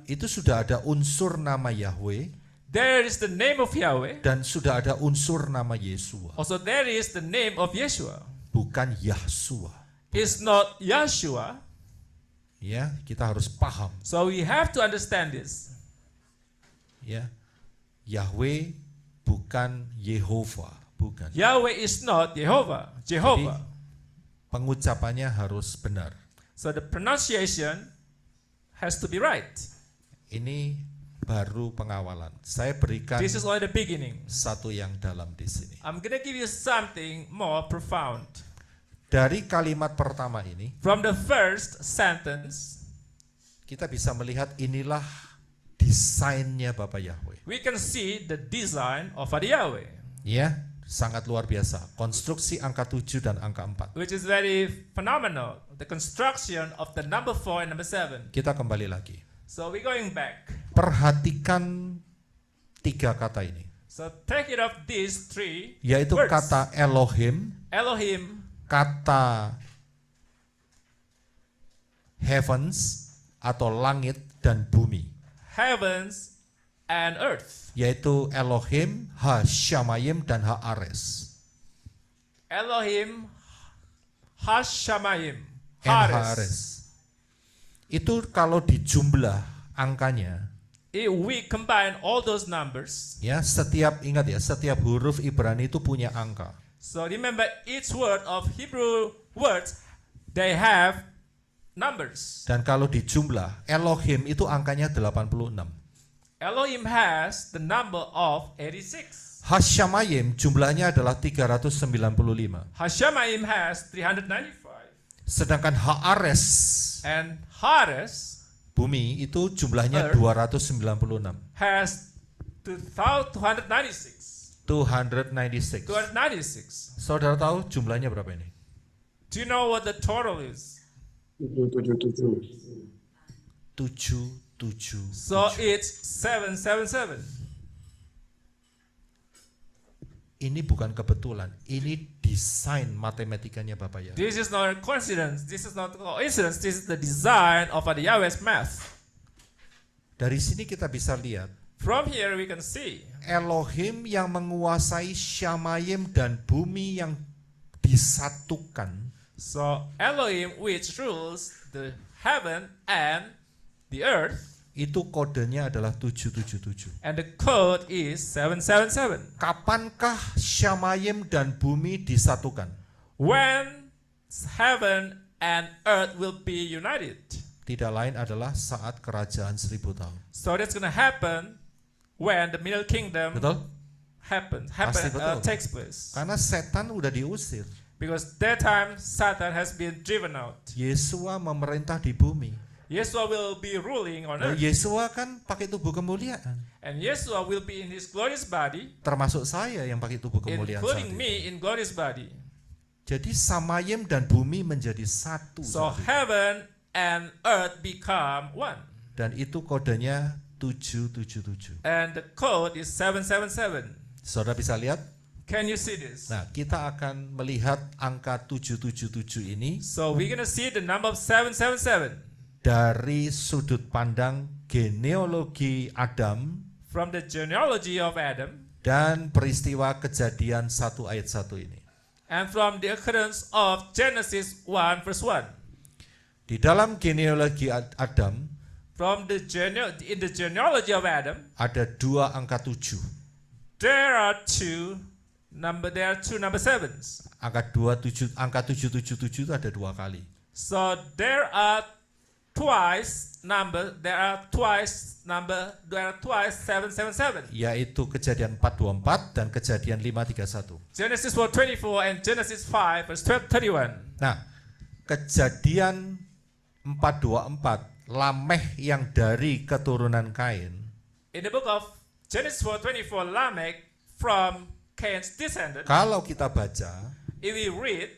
itu sudah ada unsur nama Yahweh there is the name of Yahweh. dan sudah ada unsur nama Yesua, Also there is the name of Yeshua. bukan Yahsua. It's not Yeshua. Ya, kita harus paham. So we have to understand this. Ya, Yahweh bukan Yehova, bukan. Yahweh is not Jehovah. Jehovah. Pengucapannya harus benar. So the pronunciation has to be right. Ini baru pengawalan. Saya berikan This is only the beginning. satu yang dalam di sini. I'm going to give you something more profound. Dari kalimat pertama ini, From the first sentence, kita bisa melihat inilah desainnya Bapak Yahweh. we can see the design of Father Yahweh, Ya, sangat luar biasa. Konstruksi angka 7 dan angka 4. which is very phenomenal. The construction of the number 4 and number 7. Kita kembali lagi. So we're going back. Perhatikan 3 kata ini. So take it of these 3 Yaitu words. kata Elohim, Elohim, kata heavens atau langit dan bumi. heavens, and earth. Yaitu Elohim, Ha-Shamayim, dan Ha-Ares. Elohim, Hashamayim, And Hares. Ha-Ares. Itu kalau dijumlah angkanya, If we combine all those numbers, ya ingat ya, setiap huruf Ibrani itu punya angka. so remember each word of Hebrew words, they have numbers. Dan kalau dijumlah, Elohim itu angkanya 86. Elohim has the number of 86. Hasyamayim jumlahnya adalah 395. Hashamayim has 395. Sedangkan Ha-Ares, And Hares bumi, itu jumlahnya Earth 296. has 296. 296. 296. Saudara tahu jumlahnya berapa ini? Do you know what the total is? 777. So it's 777. Ini bukan kebetulan, ini desain matematikanya Bapak ya. This is not a coincidence. This is not coincidence. This is the design of the Yahweh's math. Dari sini kita bisa lihat From here we can see Elohim yang menguasai Syamayim dan bumi yang disatukan. so Elohim which rules the heaven and the earth, Itu kodenya adalah 777. and the code is 777. Kapankah Syamayim dan bumi disatukan? When heaven and earth will be united. Tidak lain adalah saat kerajaan 1000 tahun. So that's gonna happen when the Middle Kingdom Betul? Pasti betul. takes place. Karena setan udah diusir. Because that time Satan has been driven out. Yesua memerintah di bumi. Yeshua will be ruling on earth. Yesua kan pakai tubuh kemuliaan. And Yeshua will be in his glorious body, Termasuk saya yang pakai tubuh kemuliaan saat including itu. me in glorious body. Jadi Samayim dan bumi menjadi satu. So saat itu. heaven and earth become one. Dan itu kodenya 777. And the code is 777. Saudara bisa lihat? Can you see this? Nah, kita akan melihat angka 777 ini So we're gonna see the number of 777 dari sudut pandang genealogi Adam from the genealogy of Adam dan peristiwa Kejadian 1 ayat 1 ini. and from the occurrence of Genesis 1 verse 1. Di dalam genealogi Adam From the in the genealogy of Adam, ada 2 angka 7. there are two number sevens. Angka 777 itu ada 2 kali. So there are twice 777. Yaitu Kejadian 4:24 dan Kejadian 5:31. Genesis 4:24 and Genesis 5 verse 31. Nah, Kejadian 4:24 Lameh yang dari keturunan Kain In the book of Genesis 4:24, Lamech from Cain's descendant, kalau kita baca if we read,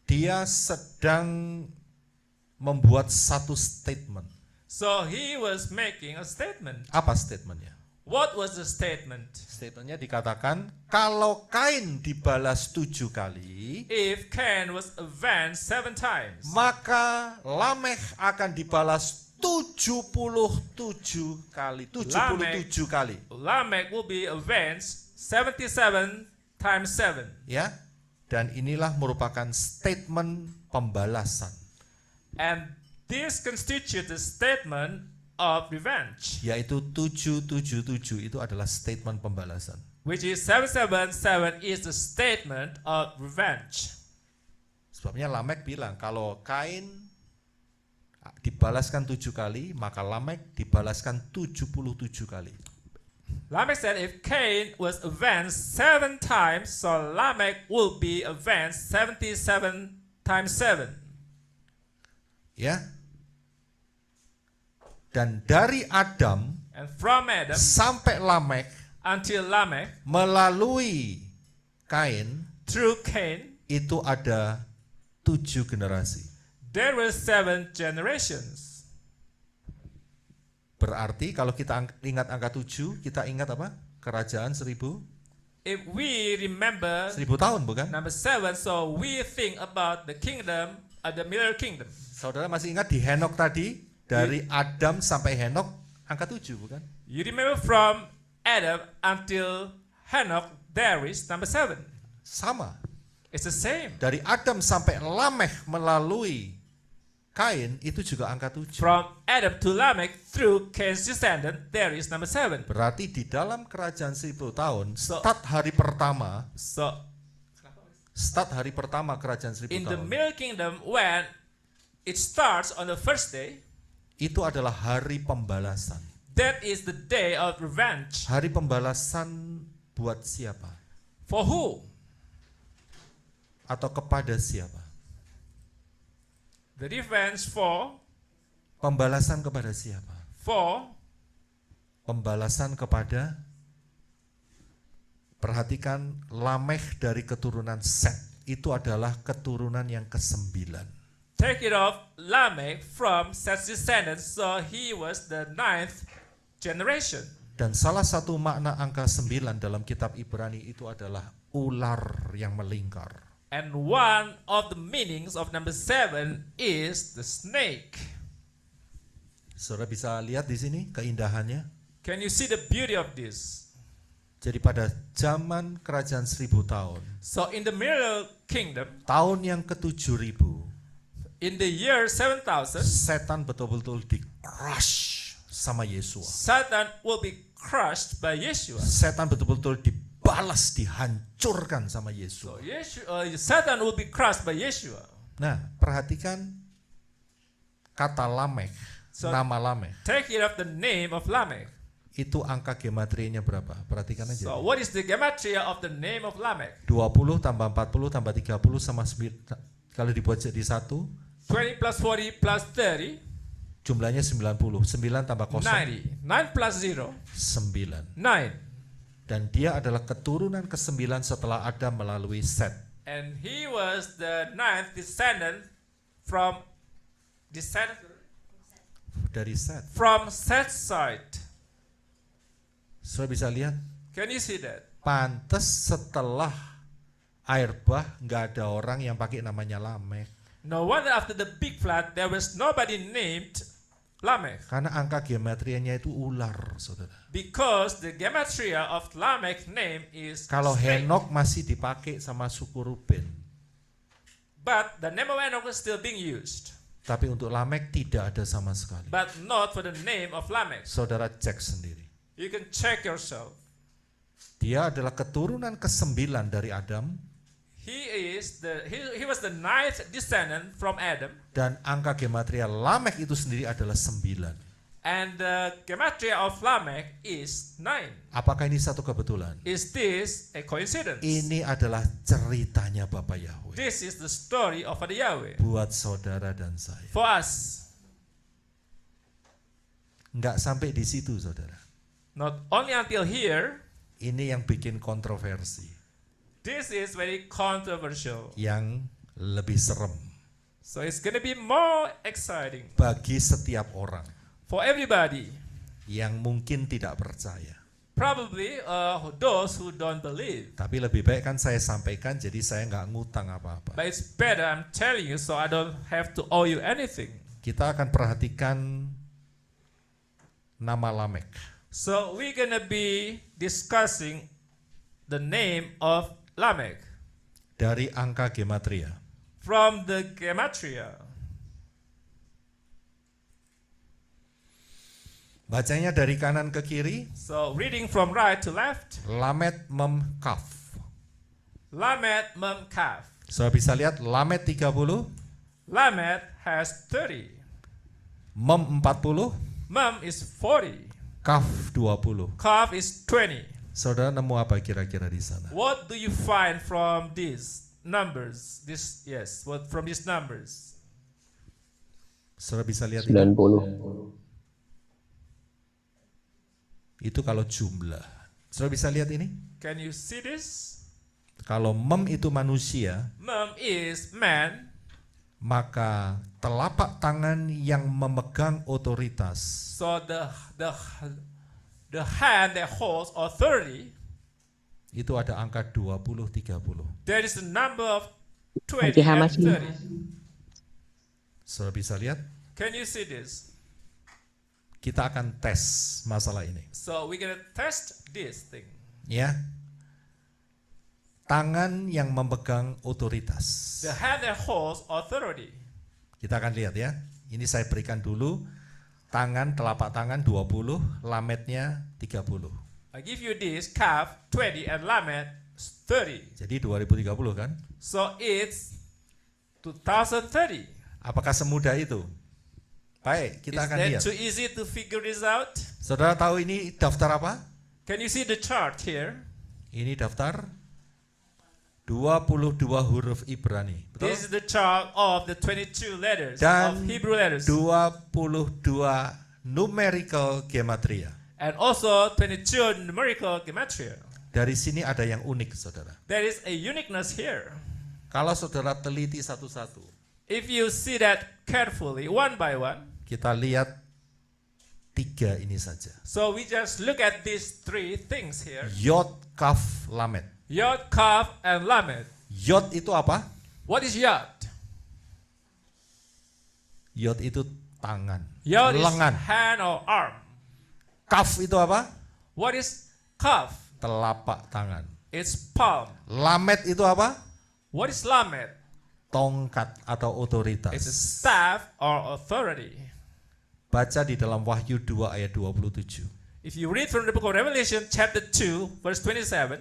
dia sedang membuat satu statement. so he was making a statement. Apa statementnya? What was the statement? Statementnya dikatakan kalau Kain dibalas 7 kali, If Cain was avenged 7 times, maka Lameh akan dibalas 77 kali. 77 kali. Lamech will be avenged 77 times 7. Ya. Dan inilah merupakan statement pembalasan. And this constitutes the statement of revenge, Yaitu 777 itu adalah statement pembalasan. which is 777 is the statement of revenge. Sebabnya Lamech bilang kalau Kain dibalaskan 7 kali, maka Lamech dibalaskan 77 kali. Lamech said if Cain was avenged 7 times, so Lamech will be avenged 77 times 7. Ya. Dan dari Adam And from Adam sampai Lamech until Lamech, melalui Kain through Cain, itu ada 7 generasi. there were 7 generations. Berarti kalau kita ingat angka 7, kita ingat apa? Kerajaan 1000 If we remember 1000 tahun bukan? number 7, so we think about the kingdom, the Middle Kingdom. Saudara masih ingat di Henok tadi, dari Adam sampai Henok angka 7 bukan? You remember from Adam until Henoch, there is number 7. Sama. It's the same. Dari Adam sampai Lamech melalui Kain itu juga angka 7. From Adam to Lamech through Cain's descendant, there is number 7. Berarti di dalam kerajaan 1000 tahun, So- start hari pertama kerajaan 1000 In the tahun, Middle Kingdom, when it starts on the first day, itu adalah hari pembalasan. that is the day of revenge. Hari pembalasan buat siapa? For who? Atau kepada siapa? The revenge for Pembalasan kepada siapa? Pembalasan kepada, perhatikan, Lamech dari keturunan Set. Itu adalah keturunan yang ke-9. take it off Lamech from Seth's descendants, so he was the 9th generation. Dan salah satu makna angka 9 dalam kitab Ibrani itu adalah ular yang melingkar. And one of the meanings of number 7 is the snake. Saudara bisa lihat di sini keindahannya. Can you see the beauty of this? Jadi pada zaman kerajaan 1000 tahun, So in the middle kingdom, tahun yang ke-7000, in the year 7000, setan betul-betul di-crush sama Yesua. Satan will be crushed by Yeshua. Setan betul-betul dibalas, dihancurkan sama So Yesua. Satan will be crushed by Yeshua. Nah, perhatikan kata Lamek, So- nama Lamek. Take it of the name of Lamech. Itu angka gematrianya berapa? Perhatikan aja. So what is the gematria of the name of Lamech? 20 tambah 40 tambah 30 sama 9. Kalau dibuat jadi 1, 20 plus 40 plus 30, jumlahnya 90. 9 tambah 0, 90. 9 plus 0, 9. 9. Dan dia adalah keturunan ke-9 setelah Adam melalui Set. And he was the 9th descendant from Dari Set. Seth's side. Saudara bisa lihat, Can you see that? pantes setelah air bah nggak ada orang yang pakai namanya Lamek. No wonder after the big flood there was nobody named Lamech, Karena angka gematrianya itu ular, saudara. because the gematria of Lamech name is Kalau snake. Henok masih dipakai sama suku Ruben. But the name of Enoch is still being used, Tapi untuk Lamek tidak ada sama sekali. but not for the name of Lamech. Saudara cek sendiri. You can check yourself. Dia adalah keturunan ke-9 dari Adam. He was the 9th descendant from Adam, Dan angka gematria Lamek itu sendiri adalah 9. and the gematria of Lamech is 9. Apakah ini satu kebetulan? Is this a coincidence? Ini adalah ceritanya Bapa Yahweh. This is the story of Father Yahweh Buat saudara dan saya. for us. Nggak sampai di situ, saudara. Not only until here, Ini yang bikin kontroversi. this is very controversial. Yang lebih serem. So it's going to be more exciting Bagi setiap orang for everybody. yang mungkin tidak percaya. Probably those who don't believe. Tapi lebih baik kan saya sampaikan, jadi saya nggak ngutang apa-apa. But it's better I'm telling you so I don't have to owe you anything. Kita akan perhatikan nama Lamek. So we're going to be discussing the name of Lamech Dari angka gematria. from the gematria. Bacanya dari kanan ke kiri. So reading from right to left, Lamet Mem Kaf. Lamech Mem Kaf. Saya bisa lihat Lamet 30, Lamech has 30. Mem 40, Mem is 40. Kaf 20. Kaf is 20. Saudara nemu apa kira-kira di sana? What do you find from these numbers? From these numbers? Saudara bisa lihat ini? 90. Itu kalau jumlah. Saudara bisa lihat ini? Can you see this? Kalau Mem itu manusia, Mem is man, maka telapak tangan yang memegang otoritas so the hand that holds authority, itu ada angka 20-30. there is a number of 20 Haji and Hamasi. 30. Saudara bisa lihat? Can you see this? Kita akan tes masalah ini. So we're gonna test this thing. Ya. Tangan yang memegang otoritas. The hand that holds authority. Kita akan lihat ya. Ini saya berikan dulu. Tangan, telapak tangan 20, lametnya 30. I give you this calf 20 and Lamech 30. Jadi 2030 kan? So it's 2030. Apakah semudah itu? Baik, kita Is akan that lihat. too easy to figure this out? Saudara tahu ini daftar apa? Can you see the chart here? Ini daftar 22 huruf Ibrani. Betul? This is the chart of the 22 letters Dan of Hebrew letters. 22 numerical gematria. And also 22 numerical gematria. Dari sini ada yang unik, saudara. There is a uniqueness here. Kalau saudara teliti satu-satu, If you see that carefully, one by one, kita lihat 3 ini saja. so we just look at these three things here. Yod, Kaf, Lamet. Yod, Kaf, and Lamed. Yod itu apa? What is Yod? Yod itu tangan, Yod is lengan. hand or arm. Kaf itu apa? What is Kaf? Telapak tangan. It's palm. Lamed itu apa? What is Lamed? Tongkat atau It's a otoritas. staff or authority. Baca di dalam Wahyu 2 ayat 27. If you read from the book of Revelation, chapter 2, verse 27,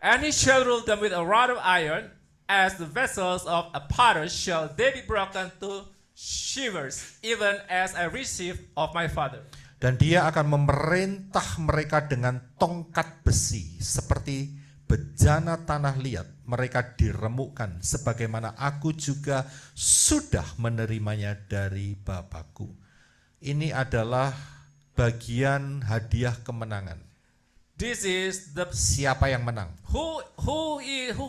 and he shall rule them with a rod of iron, as the vessels of a potter shall they be broken to shivers, even as I received of my Father. Dan dia akan memerintah mereka dengan tongkat besi, seperti bejana tanah liat. Mereka diremukkan, sebagaimana aku juga sudah menerimanya dari Bapakku. Ini adalah bagian hadiah kemenangan. This is the Siapa yang menang? who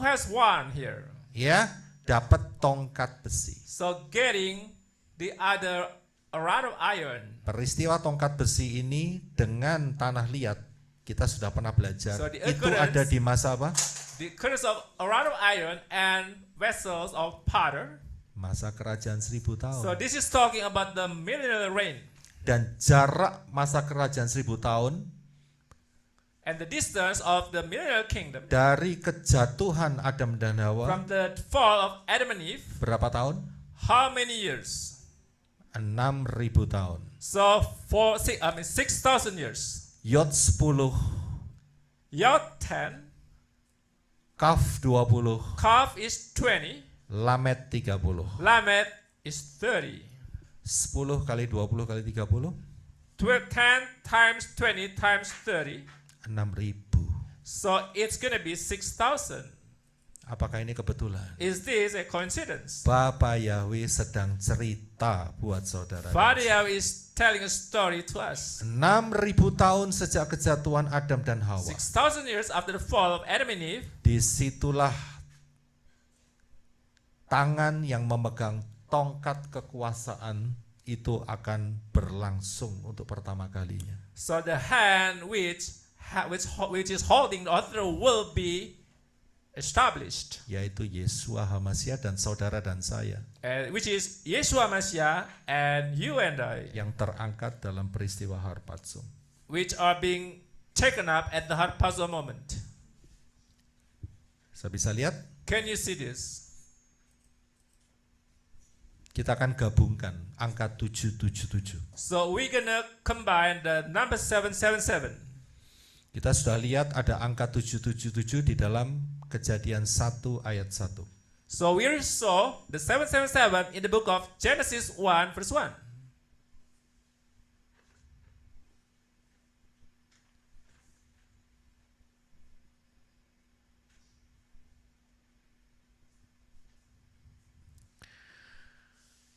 has won here. Ya, dapat tongkat besi. So getting the other a rod of iron. Peristiwa tongkat besi ini dengan tanah liat, kita sudah pernah belajar. So the Itu occurrence- ada di masa apa? The curse of a rod of iron and vessels of potter. Masa kerajaan 1000 tahun. So this is talking about the millennial reign. Dan jarak masa kerajaan 1000 tahun And the distance of the millennial kingdom dari kejatuhan Adam dan Hawa from the fall of Adam and Eve, berapa tahun? how many years? 6.000 tahun. So 6,000 years. Yod 10, Yod 10, Kaf 20, Kaf is 20, Lamed 30. Lamed is 30. 10 kali 20 kali 30, 10 times 20 times 30. 6.000. So it's going to be 6,000. Apakah ini kebetulan? Is this a coincidence? Bapak Yahweh sedang cerita buat saudara. Father Yahweh is telling a story to us. 6.000 tahun sejak kejatuhan Adam dan Hawa. 6,000 years after the fall of Adam and Eve, Disitulah tangan yang memegang tongkat kekuasaan itu akan berlangsung untuk pertama kalinya. so the hand which is holding the author will be established, Yaitu Yesua HaMasyiah dan saudara dan saya which is Yeshua Messiah and you and I, yang terangkat dalam peristiwa Harpatsum. which are being taken up at the Harpazo moment. Saya bisa lihat, Can you see this? kita akan gabungkan angka 777. So we're gonna combine the number 777. Kita sudah lihat ada angka 777 di dalam Kejadian 1 ayat 1. So we saw the 777 in the book of Genesis 1 verse 1.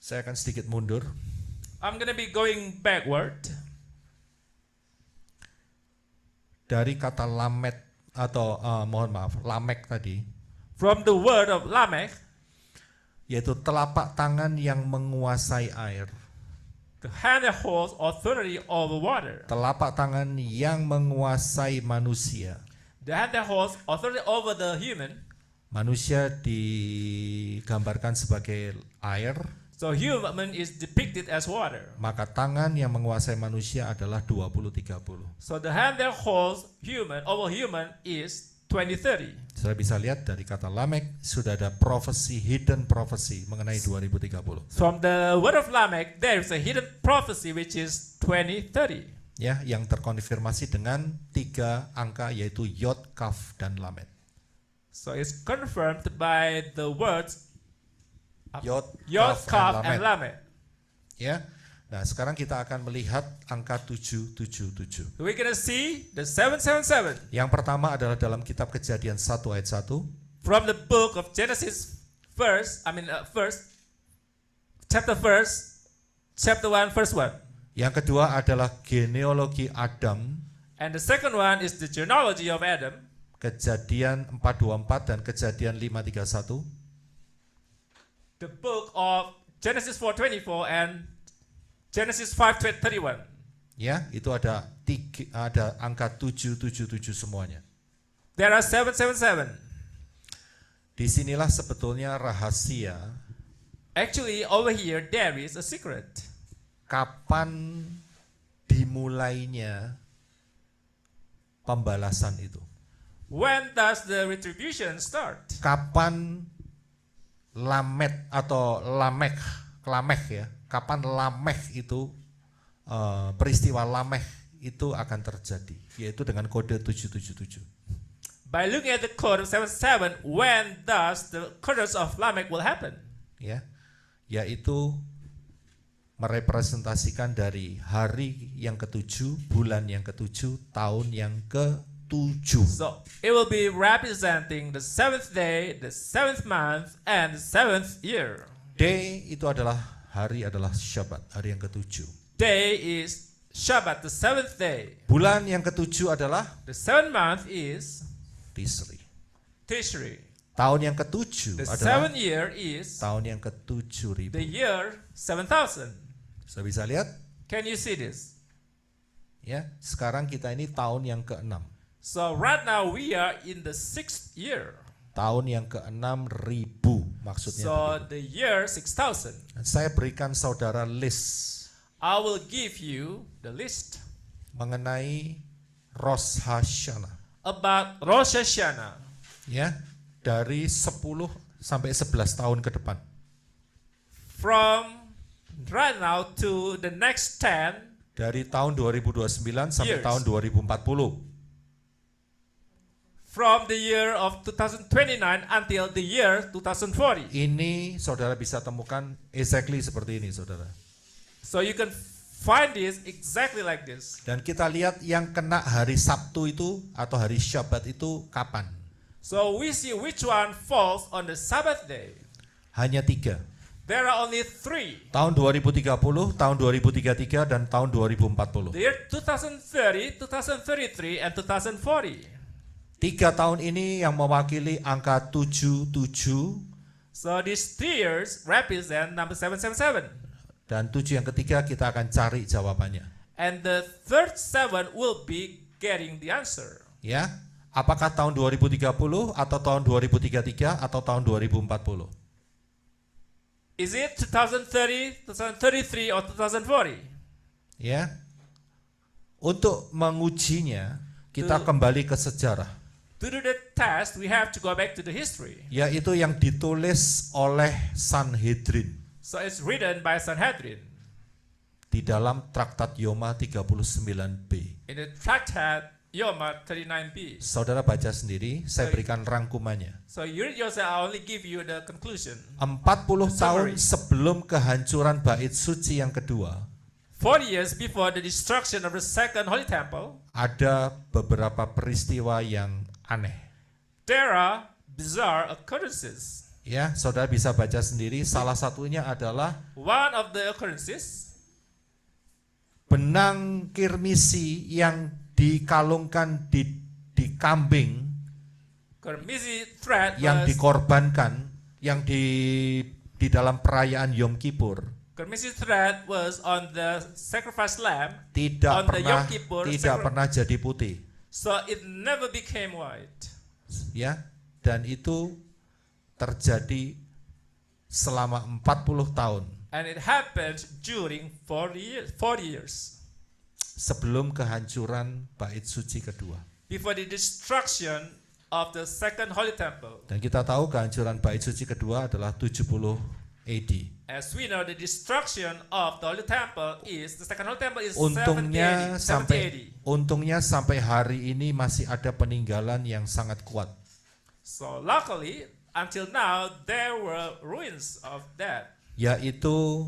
Saya akan sedikit mundur. I'm gonna be going backward. Dari kata Lamed atau mohon maaf, Lamek tadi, From the word of Lamech, yaitu telapak tangan yang menguasai air. the hand that holds authority over water. Telapak tangan yang menguasai manusia. The hand that holds authority over the human. Manusia digambarkan sebagai air, So human is depicted as water. maka tangan yang menguasai manusia adalah 20-30. So the hand that holds human over human is 2030. Saya bisa lihat dari kata Lamek sudah ada profesi, hidden prophecy mengenai 2030. From the word of Lamech, there is a hidden prophecy which is 2030. Ya, yang terkonfirmasi dengan 3 angka yaitu Yod, Kaf, dan Lamed. So it's confirmed by the words Yod, Yod, Kaf, Kaf, and Lamech. Ya. Nah, sekarang kita akan melihat angka 777. So we're going to see the 777 Yang pertama adalah dalam kitab Kejadian 1 ayat 1. from the book of Genesis chapter 1 verse 1. Yang kedua adalah genealogi Adam, And the second one is the genealogy of Adam. Kejadian 424 dan Kejadian 531. The book of Genesis 4:24 and Genesis 5:31. Ya, itu ada angka 777 semuanya. There are 777. Disinilah sebetulnya rahasia Actually, over here there is a secret. kapan dimulainya pembalasan itu. When does the retribution start? Kapan Lamed atau Lamekh ya, kapan Lamekh itu peristiwa Lamekh itu akan terjadi, yaitu dengan kode 777. By looking at the code of 77, when does the curse of Lamech will happen? Ya, yaitu merepresentasikan dari hari yang ke-7, bulan yang ke-7, tahun yang ke-7. So it will be representing the 7th day, the 7th month, and the 7th year. Day itu adalah Syabat, hari yang ke-7. Day is Shabbat, the 7th day. Bulan yang ke-7 adalah The 7th month is Tisri. Tishri. Tahun yang ke-7 The adalah 7th year is tahun yang ke-7.000. the year 7000. Saya bisa lihat? Can you see this? Ya, sekarang kita ini tahun yang ke-6. So right now we are in the 6th year. Tahun yang ke-6.000 maksudnya. So begitu. the year 6000. Dan saya berikan saudara list I will give you the list mengenai Rosh Hashanah. about Rosh Hashanah. Ya, dari 10 sampai 11 tahun ke depan. From right now to the next 10 Dari tahun 2029 sampai Years. tahun 2040. from the year of 2029 until the year 2040. Ini saudara bisa temukan exactly seperti ini, saudara. So you can find this exactly like this. Dan kita lihat yang kena hari Sabtu itu atau hari Syabat itu kapan? So we see which one falls on the Sabbath day. Hanya 3. There are only 3. Tahun 2030, tahun 2033, dan tahun 2040. The year 2030, 2033, and 2040. 3 tahun ini yang mewakili angka 77, So these 3 years represent number 777. dan 7 yang ketiga kita akan cari jawabannya. And the third 7 will be getting the answer. Ya, apakah tahun 2030 atau tahun 2033 atau tahun 2040? Is it 2030, 2033, or 2040? Ya. Untuk mengujinya, kita kembali ke sejarah, To do the test, we have to go back to the history. yaitu yang ditulis oleh Sanhedrin So it's written by Sanhedrin di dalam Traktat Yoma 39b. in the Tractate Yoma 39b. Saudara baca sendiri, saya berikan rangkumannya. So you read yourself, I only give you the conclusion. 40 tahun Summary. sebelum kehancuran bait suci yang kedua, 40 years before the destruction of the second Holy Temple, ada beberapa peristiwa yang aneh. there are bizarre occurrences. Ya, saudara bisa baca sendiri. Salah satunya adalah One of the occurrences, benang kirmisi yang dikalungkan di kambing Kermisi thread yang was, dikorbankan yang di dalam perayaan Yom Kippur Kermisi thread was on the sacrifice lamb, tidak On the Yom pernah Kippur tidak sacri- pernah jadi putih, so it never became white. ya, dan itu terjadi selama 40 tahun And it happened during 40 years sebelum kehancuran bait suci kedua. before the destruction of the second Holy Temple. Dan kita tahu kehancuran bait suci kedua adalah 70 AD. As we know, the destruction of the Holy Temple is, the second Holy Temple is 70 Untungnya AD. untungnya sampai hari ini masih ada peninggalan yang sangat kuat. So luckily, until now, there were ruins of that. Yaitu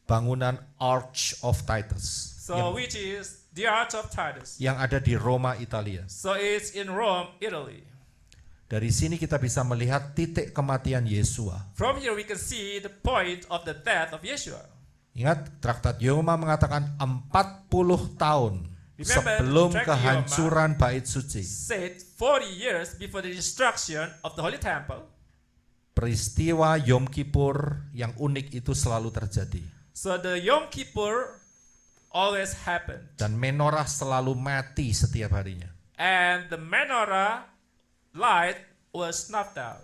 bangunan Arch of Titus So which is the Arch of Titus. yang ada di Roma, Italia. So it's in Rome, Italy. Dari sini kita bisa melihat titik kematian Yesua. From here we can see the point of the death of Yeshua. Ingat, Traktat Yoma mengatakan 40 tahun Remember, sebelum Traktat kehancuran bait suci. Said 40 years before the destruction of the Holy Temple. Peristiwa Yom Kippur yang unik itu selalu terjadi. So the Yom Kippur always happened. Dan menorah selalu mati setiap harinya. And the menorah light was snuffed out.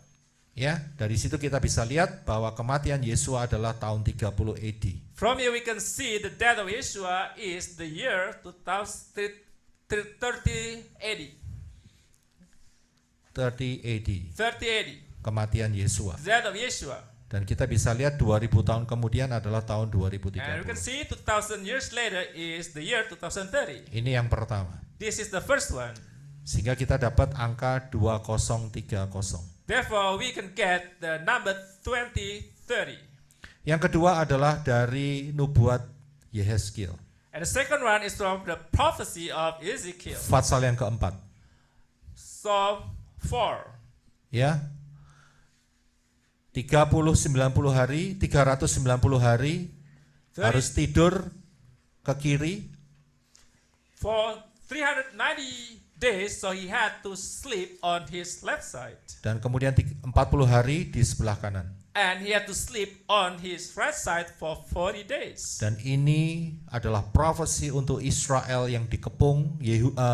Ya, dari situ kita bisa lihat bahwa kematian Yesua adalah tahun 30 AD. From here we can see the death of Yeshua is the year 30 AD. 30 AD, 30 AD. kematian Yesua. The death of Yeshua. Dan kita bisa lihat 2000 tahun kemudian adalah tahun And we can 2030. see 2000 years later is the year 2030. Ini yang pertama. This is the first one. Sehingga kita dapat angka 2030. Therefore, we can get the number 2030. Yang kedua adalah dari nubuat Yehezkiel. And the second one is from the prophecy of Ezekiel. Pasal yang keempat. Psalm 4. Ya. 390 hari, 390 hari harus tidur ke kiri. For 390 days, so he had to sleep on his left side. Dan kemudian 40 hari di sebelah kanan. And he had to sleep on his right side for 40 days. Dan ini adalah profesi untuk Israel yang dikepung,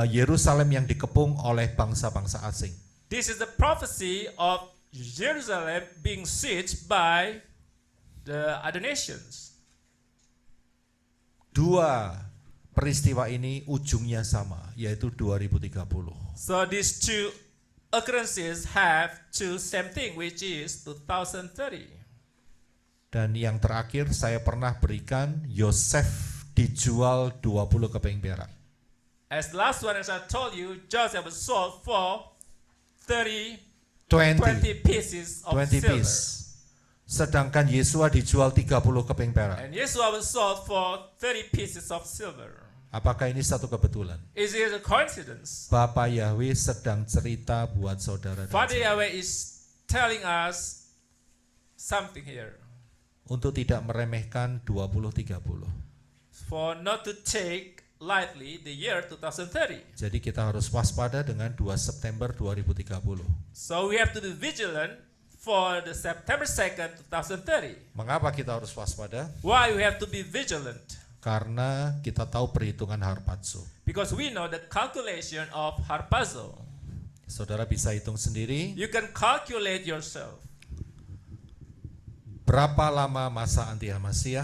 Yerusalem yang dikepung oleh bangsa-bangsa asing. This is the prophecy of Jerusalem being sieged by the other nations. Dua peristiwa ini ujungnya sama, yaitu 2030. So these two occurrences have two same thing, which is 2030. Dan yang terakhir saya pernah berikan Yosef dijual 20 keping perak. As the last one, as I told you, Joseph was sold for 20 pieces of 20 silver. piece. Sedangkan Yesua dijual 30 keping perak. And Yeshua was sold for 30 pieces of silver. Apakah ini satu kebetulan? Is it a coincidence? Bapak Yahweh sedang cerita buat saudara dan Father saya. Yahweh is telling us something here. Untuk tidak meremehkan 2030. For not to take lightly the year 2030. Jadi kita harus waspada dengan 2 September 2030. So we have to be vigilant for the September 2nd, 2030. Mengapa kita harus waspada? Why we have to be vigilant? Karena kita tahu perhitungan harpazo. Because we know the calculation of harpazo. Saudara bisa hitung sendiri You can calculate yourself. berapa lama masa anti-Hamasiyah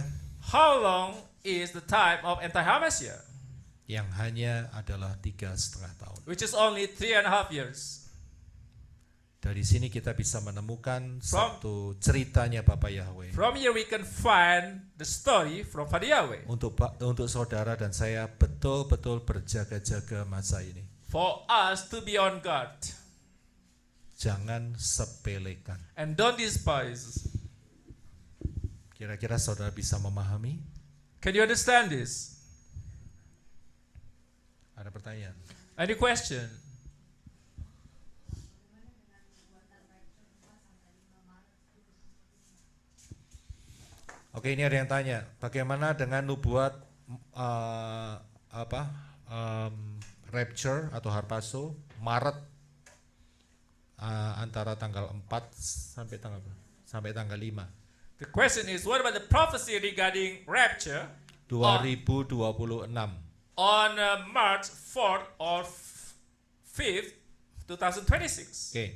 How long is the time of anti-Hamashiach? yang hanya adalah 3,5 tahun. Which is only 3.5 years. Dari sini kita bisa menemukan satu ceritanya Bapak Yahweh. From here we can find the story from Father Yahweh. Untuk saudara dan saya betul-betul berjaga-jaga masa ini. For us to be on guard. Jangan sepelekan. And don't despise. Kira-kira saudara bisa memahami? Can you understand this? Ada pertanyaan? Any question? Oke, ini ada yang tanya, bagaimana dengan nubuat rapture atau harpazo Maret antara tanggal 4 sampai tanggal 5 The question is, what about the prophecy regarding rapture 2026. on March 4th or 5th, 2026? Oke.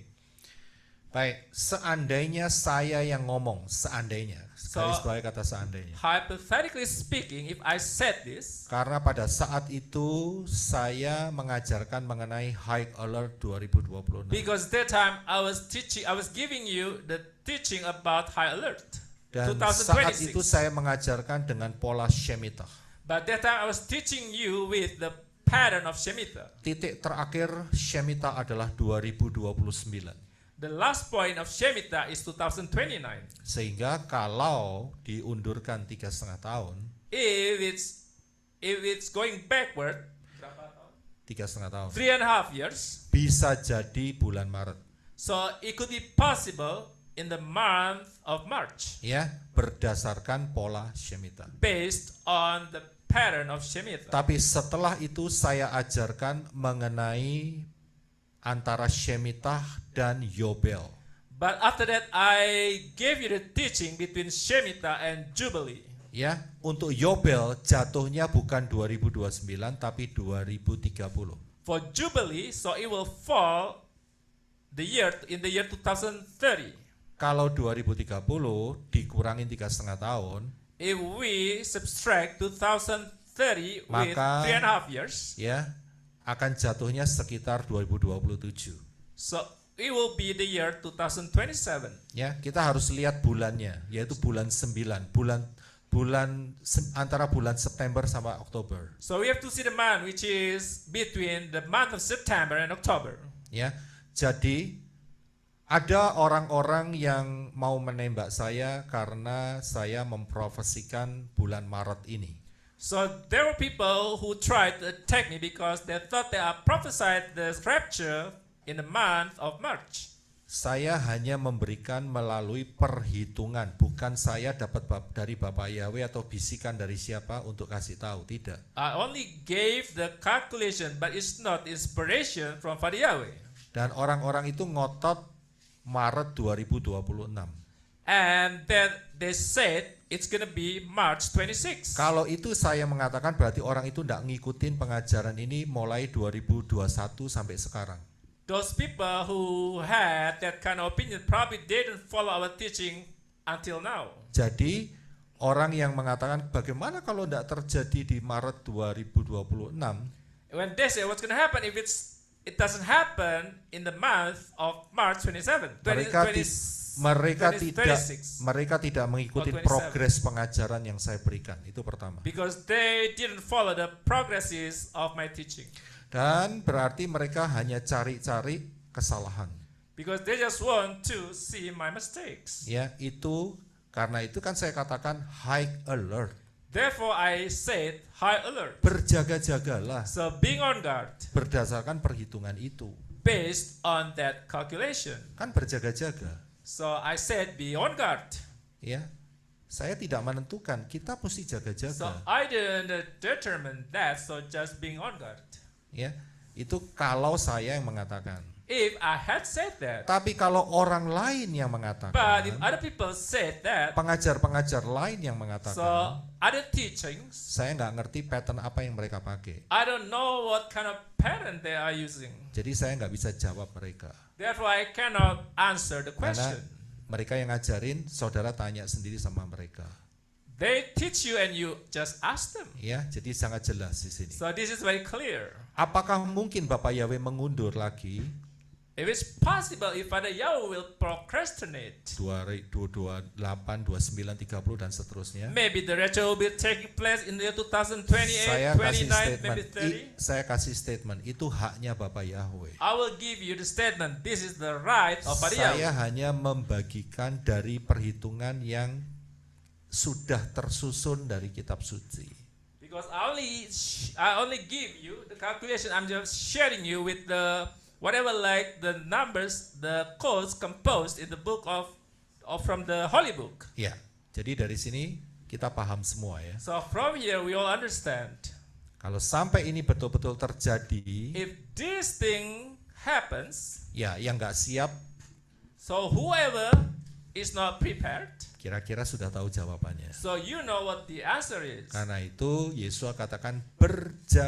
Baik, seandainya saya yang ngomong, garis bawah kata seandainya. Hypothetically speaking, if I said this, Karena pada saat itu saya mengajarkan mengenai High Alert 2026. because that time I was giving you the teaching about high alert, Dan saat itu 2026. saya mengajarkan dengan pola Shemitah. But that time I was teaching you with the pattern of Shemitah. Titik terakhir Shemitah adalah 2029. The last point of Shemitah is 2029. Sehingga kalau diundurkan 3,5 tahun, If it's going backward, 3,5 tahun, 3.5 years, bisa jadi bulan Maret. so it could be possible in the month of March, Ya, berdasarkan pola Shemitah. based on the pattern of Shemitah. Tapi setelah itu saya ajarkan mengenai antara Shemitah dan Yobel. But after that, I gave you the teaching between Shemitah and Jubilee. Ya, untuk Yobel jatuhnya bukan 2029 tapi 2030. For Jubilee, so it will fall in the year 2030. Kalau 2030 dikurangin 3,5 tahun, If we subtract 2030 with Maka- 3.5 years, ya akan jatuhnya sekitar 2027. so it will be the year 2027. Ya, kita harus lihat bulannya, yaitu bulan 9, antara bulan September sama Oktober. So we have to see the month which is between the month of September and October. Ya, jadi ada orang-orang yang mau menembak saya karena saya memprofesikan bulan Maret ini. So there were people who tried to attack me because they thought they are prophesied the rapture in the month of March. Saya hanya memberikan melalui perhitungan, bukan saya dapat dari Bapak Yahweh atau bisikan dari siapa untuk kasih tahu, tidak. I only gave the calculation, but it's not inspiration from Father Yahweh. Dan orang-orang itu ngotot Maret 2026. And then they said it's gonna be March 26. Kalau itu saya mengatakan berarti orang itu tidak ngikutin pengajaran ini mulai 2021 sampai sekarang. Those people who had that kind of opinion probably didn't follow our teaching until now. Jadi orang yang mengatakan bagaimana kalau tidak terjadi di Maret 2026, When they say what's gonna happen if it doesn't happen in the month of March 27, mereka tidak mengikuti 27. progres pengajaran yang saya berikan. Itu pertama. because they didn't follow the progresses of my teaching. Dan berarti mereka hanya cari-cari kesalahan. Because they just want to see my mistakes. Ya, itu karena itu kan saya katakan high alert. Therefore, I said high alert. Berjaga-jagalah So being on guard berdasarkan perhitungan itu. based on that calculation. Kan berjaga-jaga. So I said be on guard. Ya. Saya tidak menentukan, kita mesti So jaga-jaga. I didn't determine that, so just being on guard. Ya. Itu kalau saya yang mengatakan. If I had said that, Tapi kalau orang lain yang but mengatakan, if other people said that, pengajar-pengajar lain yang so mengatakan, other teachings, saya nggak ngerti pattern apa yang mereka pakai. I don't know what kind of pattern they are using. Jadi saya nggak bisa jawab mereka. Therefore, I cannot answer the Karena question. mereka yang ngajarin, saudara tanya sendiri sama mereka. They teach you and you just ask them. Ya, jadi sangat jelas di sini. So this is very clear. Apakah mungkin Bapak Yahweh mengundur lagi If it's possible, if Father Yahweh will procrastinate, 28, 29, 30 dan seterusnya? maybe the rapture will be taking place in the year 2028, Saya kasih 29, statement. maybe 30. Saya kasih statement. Itu haknya Bapak Yahweh. I will give you the statement. This is the right of Father Saya Yahweh. hanya membagikan dari perhitungan yang sudah tersusun dari kitab suci. Because I only give you the calculation. I'm just sharing you with the whatever like the numbers, the codes composed in the book of from the Holy Book. Ya, jadi dari sini kita paham semua ya. So from here we all understand. Kalau sampai ini betul-betul terjadi, If this thing happens, ya yang nggak siap so whoever is not prepared, kira-kira sudah tahu jawabannya. so you know what the answer is. Karena itu Yesus katakan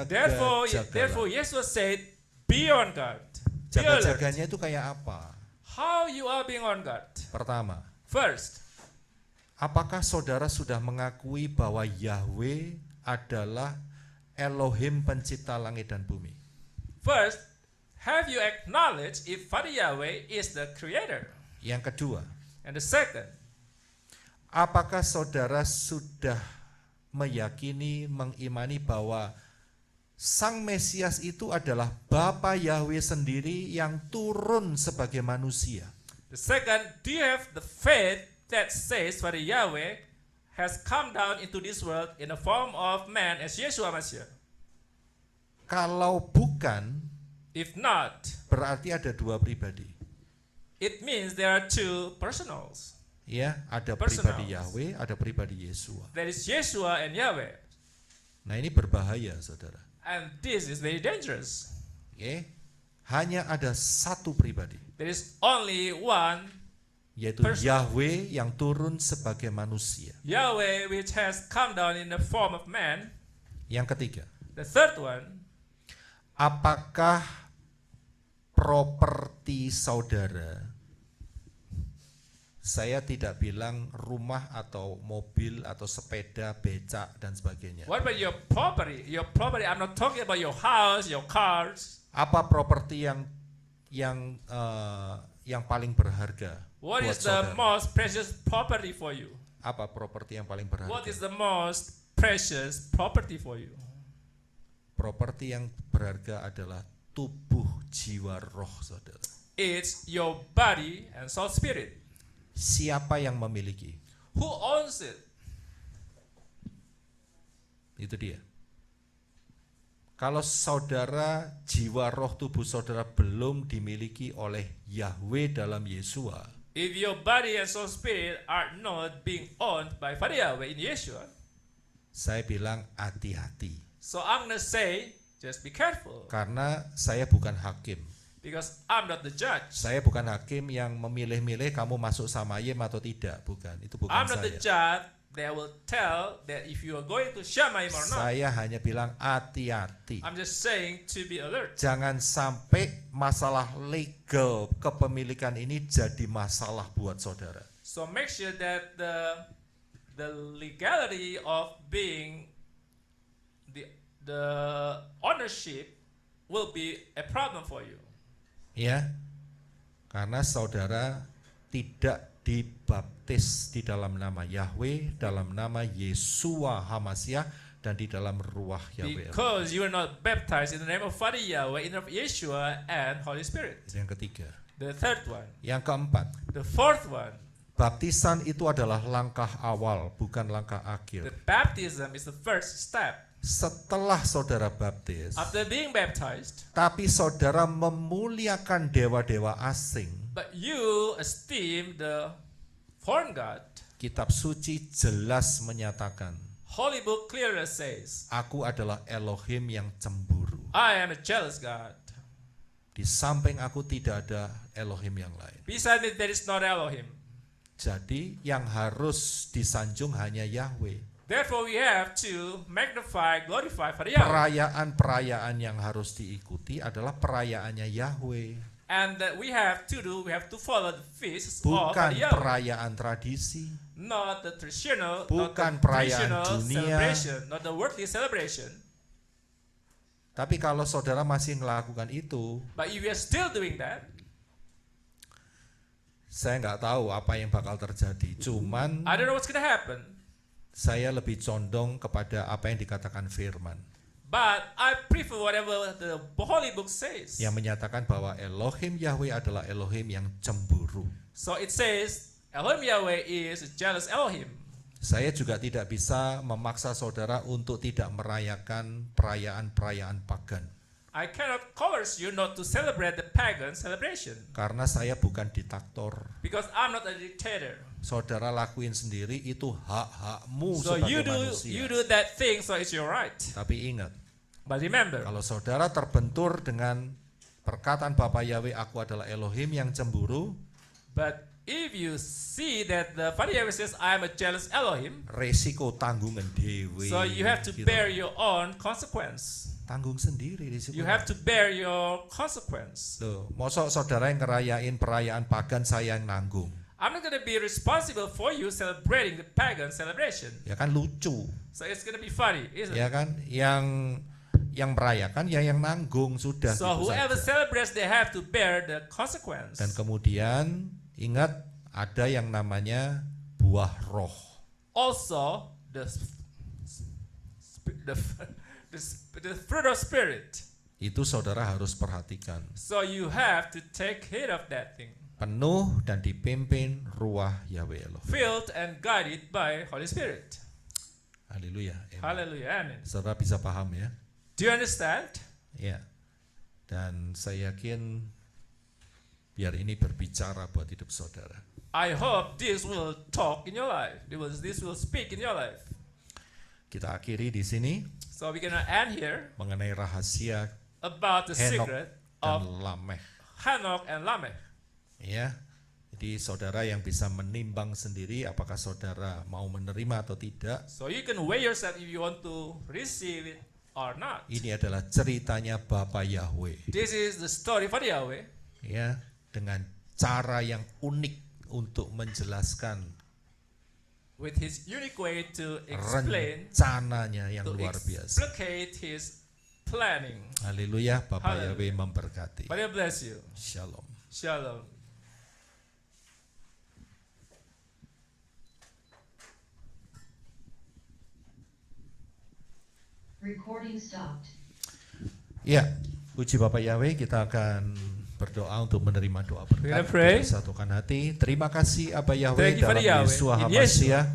Therefore berjaga-jagalah. Jesus said, be on guard. Be alert. Jaga-jaganya itu kayak apa? How you are being on guard? Pertama, First, apakah saudara sudah mengakui bahwa Yahweh adalah Elohim pencipta langit dan bumi? First, have you acknowledged if Father Yahweh is the creator? Yang kedua, And the second, apakah saudara sudah meyakini, mengimani bahwa Sang Mesias itu adalah Bapa Yahweh sendiri yang turun sebagai manusia? the second, do you have the faith that says Father Yahweh has come down into this world in the form of man as Yeshua Mashiach? Kalau bukan, If not, berarti ada dua pribadi. it means there are two personals. Ya, ada Personals. pribadi Yahweh, ada pribadi Yesua. That is Yeshua and Yahweh. Nah, ini berbahaya, saudara. And this is very dangerous. Oke, hanya ada satu pribadi. There is only one yaitu person. Yahweh yang turun sebagai manusia. Yahweh, which has come down in the form of man. Yang ketiga, The third one, apakah properti saudara? Saya tidak bilang rumah atau mobil atau sepeda, becak dan sebagainya. what about your property? Your property, I'm not talking about your house, your cars. Apa properti yang paling berharga What buat is the saudara? most precious property for you? Apa properti yang paling What is berharga? the most precious property for you? Properti yang berharga adalah tubuh, jiwa, roh saudara. It's your body and soul spirit. Siapa yang memiliki? Who owns it? Itu dia. Kalau saudara, jiwa, roh, tubuh saudara belum dimiliki oleh Yahweh dalam Yesua, If your body and soul spirit are not being owned by Father Yahweh in Yeshua, saya bilang hati-hati. so I'm gonna say, just be careful, Karena saya bukan hakim. because I'm not the judge. Saya bukan hakim yang memilih-milih kamu masuk Samayim atau tidak. Bukan, itu bukan I'm not the saya. judge that will tell that if you are going to Shamayim or not. Saya hanya bilang hati-hati. I'm just saying to be alert. Jangan sampai masalah legal kepemilikan ini jadi masalah buat saudara. So make sure that the legality of being the ownership will be a problem for you. Ya, karena saudara tidak dibaptis di dalam nama Yahweh, dalam nama Yesua Hamasiah, dan di dalam ruah Yahweh. Because you are not baptized in the name of Father Yahweh, in the name of Yeshua and Holy Spirit. Itu yang ketiga. The third one. Yang keempat, The fourth one. baptisan itu adalah langkah awal, bukan langkah The akhir. baptism is the first step. Setelah saudara baptis, After being baptized, tapi saudara memuliakan dewa-dewa asing, but you esteem the foreign God, kitab suci jelas menyatakan, Holy Book clearly says, aku adalah Elohim yang cemburu. I am a jealous God. Di samping aku tidak ada Elohim yang lain. Beside me there is not Elohim. Jadi yang harus disanjung hanya Yahweh. Therefore we have to magnify, glorify Father Yahweh. Perayaan-perayaan yang harus diikuti adalah perayaannya Yahweh. And that we have to follow the feasts of Bukan Father Yahweh. perayaan tradisi. Not the traditional, Bukan not the perayaan traditional dunia. celebration, not the worldly celebration. Tapi kalau saudara masih melakukan itu, But if you are still doing that, saya nggak tahu apa yang bakal terjadi. Cuman I don't know what's going to happen. saya lebih condong kepada apa yang dikatakan firman. But I prefer whatever the Holy Book says. Yang menyatakan bahwa Elohim Yahweh adalah Elohim yang cemburu. So it says, Elohim Yahweh is a jealous Elohim. Saya juga tidak bisa memaksa saudara untuk tidak merayakan perayaan-perayaan pagan. I cannot coerce you not to celebrate the pagan celebration. Karena saya bukan diktator. Because I'm not a dictator. Saudara lakuin sendiri itu hak-hakmu So sebagai you manusia. do that thing, so it's your right. Tapi ingat, But remember, kalau saudara terbentur dengan perkataan Bapa Yahweh, aku adalah Elohim yang cemburu, but if you see that the Father Yahweh says, I am a jealous Elohim, resiko tanggungan dewe. so you have to gitu. bear your own consequence. Tanggung sendiri risiko. You have to bear your consequence. Loh, mosok saudara yang ngerayain perayaan pagan saya yang nanggung. I'm not going to be responsible for you celebrating the pagan celebration. Ya kan lucu. So it's going to be funny, isn't Ya it? kan yang merayakan ya yang nanggung sudah. So gitu whoever saja. celebrates, they have to bear the consequence. Dan kemudian ingat ada yang namanya buah roh. Also, the fruit of spirit. Itu saudara harus perhatikan. So you have to take heed of that thing. Penuh dan dipimpin ruah Yahweh Elohim. Filled and guided by Holy Spirit. Haleluya. Amen. Hallelujah. Amen. Saudara bisa paham ya? Do you understand? Ya. Dan saya yakin biar ini berbicara buat hidup saudara. I hope this will talk in your life. This will speak in your life. Kita akhiri di sini So we're going to end here mengenai rahasia about the Henok secret dan of Lameh. Hanok and Lamech. Ya. Jadi saudara yang bisa menimbang sendiri apakah saudara mau menerima atau tidak. So you can weigh yourself if you want to receive it or not. Ini adalah ceritanya Bapa Yahweh, This is the story for Yahweh ya, dengan cara yang unik untuk menjelaskan with his unique way to explain, rencananya yang to luar biasa. explicate his planning. Haleluya, Bapa Haleluya. Yahweh memberkati. But I bless you. Shalom. Shalom. Recording stopped. Ya, puji Bapak Yahweh, kita akan berdoa untuk menerima doa We're gonna berkat. pray. Kita satukan hati. Terima kasih Abah Yahweh Thank you for dalam Yahweh. Yesua In HaMashiach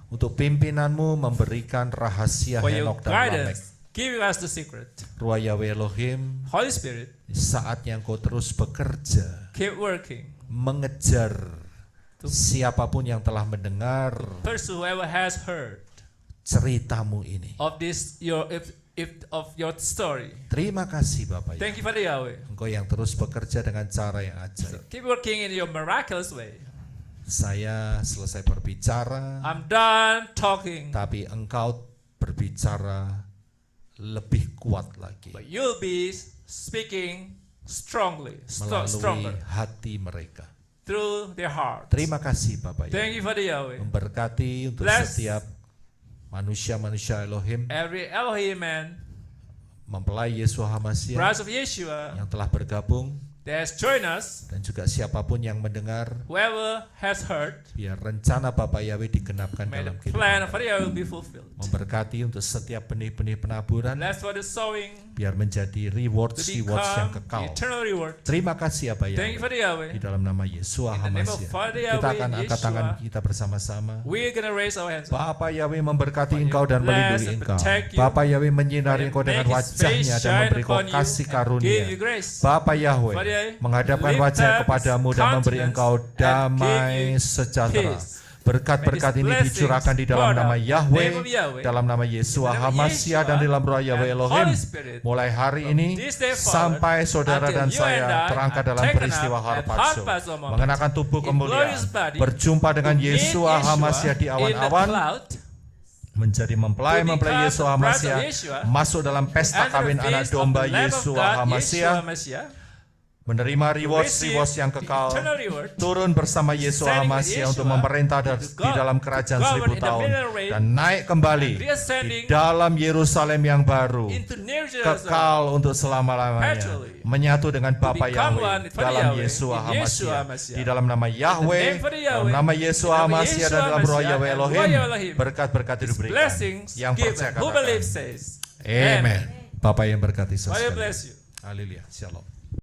untuk pimpinanmu memberikan rahasia For your Henok dan Lamek. guidance, giving us the secret. Ruah Yahweh Elohim, Holy Spirit, saatnya Engkau terus bekerja, keep working. mengejar siapapun yang telah mendengar Pursue whoever has heard ceritamu ini. of this of your story. Terima kasih Bapak Yahweh. Thank you for Yahweh. Engkau yang terus bekerja dengan cara yang ajaib. Keep working in your miraculous way. Saya selesai berbicara, I'm done talking, tapi Engkau berbicara lebih kuat lagi but you'll be speaking strongly, melalui stronger hati mereka. through their heart. Terima kasih Bapak Thank Yahweh. you for Yahweh. Memberkati untuk Bless setiap manusia-manusia Elohim, Every Elohim man, mempelai Yesua HaMashiach Bride of Yeshua, yang telah bergabung, that has joined us, dan juga siapapun yang mendengar, whoever has heard, biar rencana Bapak Yahweh digenapkan may the dalam plan kehidupan. of Yahweh will be fulfilled. Memberkati untuk setiap benih-benih penaburan, Bless for the sowing biar menjadi to rewards yang become kekal. eternal reward. Terima kasih Bapak Thank you for Yahweh. Yahweh. Di dalam nama Yesua In the name of HaMashiach, Father kita Yahweh, akan angkat Yeshua, tangan kita bersama-sama. We're gonna raise our hands up. Bapak Yahweh memberkati But engkau you dan bless melindungi and engkau. protect you. Bapak Yahweh menyinari But engkau dengan make His face wajahnya dan shine memberi kau upon you kasih and karunia. give you grace. Bapak Yahweh Father Yahweh, menghadapkan lift wajah up kepadamu His dan memberi countenance engkau and damai give you sejahtera. peace. Berkat-berkat May ini His blessings dicurahkan di dalam pour nama out. Yahweh, Name of Yahweh, dalam nama Yesua in the name of HaMashiach Yeshua dan dalam roh Yahweh and Elohim. Holy Spirit, Mulai hari from ini this day forward, sampai saudara until dan you saya and I terangkat are dalam taken peristiwa up at harpazo, harpazo moment, mengenakan tubuh in kemuliaan, glorious body, berjumpa dengan to meet Yesua Yeshua HaMashiach di in the awan-awan, cloud, menjadi mempelai-mempelai become Yesua the bride of HaMashiach, Yeshua, masuk dalam pesta and the kawin anak feast of domba the Lamb of Yesua God, HaMashiach, Yeshua Mashiach, menerima receive rewards yang the kekal, eternal reward, turun bersama Yesua standing with HaMashiach Yeshua untuk memerintah to di dalam kerajaan govern 1000 in the tahun millennial reign, dan naik kembali and reascending di dalam Yerusalem yang baru, into New Jerusalem, kekal untuk selama-lamanya, perpetually, menyatu dengan Bapa become Yahweh one for dalam Yahweh, Yesua in Yeshua HaMashiach, Mashiach. di dalam nama Yahweh, name for dalam Yahweh, nama in Yesua the name of HaMashiach dan Yeshua dalam roh Mashiach Yahweh and roh Elohim, Yahweh Elohim. berkat-berkat itu diberikan. Blessings Yang given. percaya Who katakan believes says, Amen. Bapak yang berkati God sekalian. bless you. Haleluya. Shalom.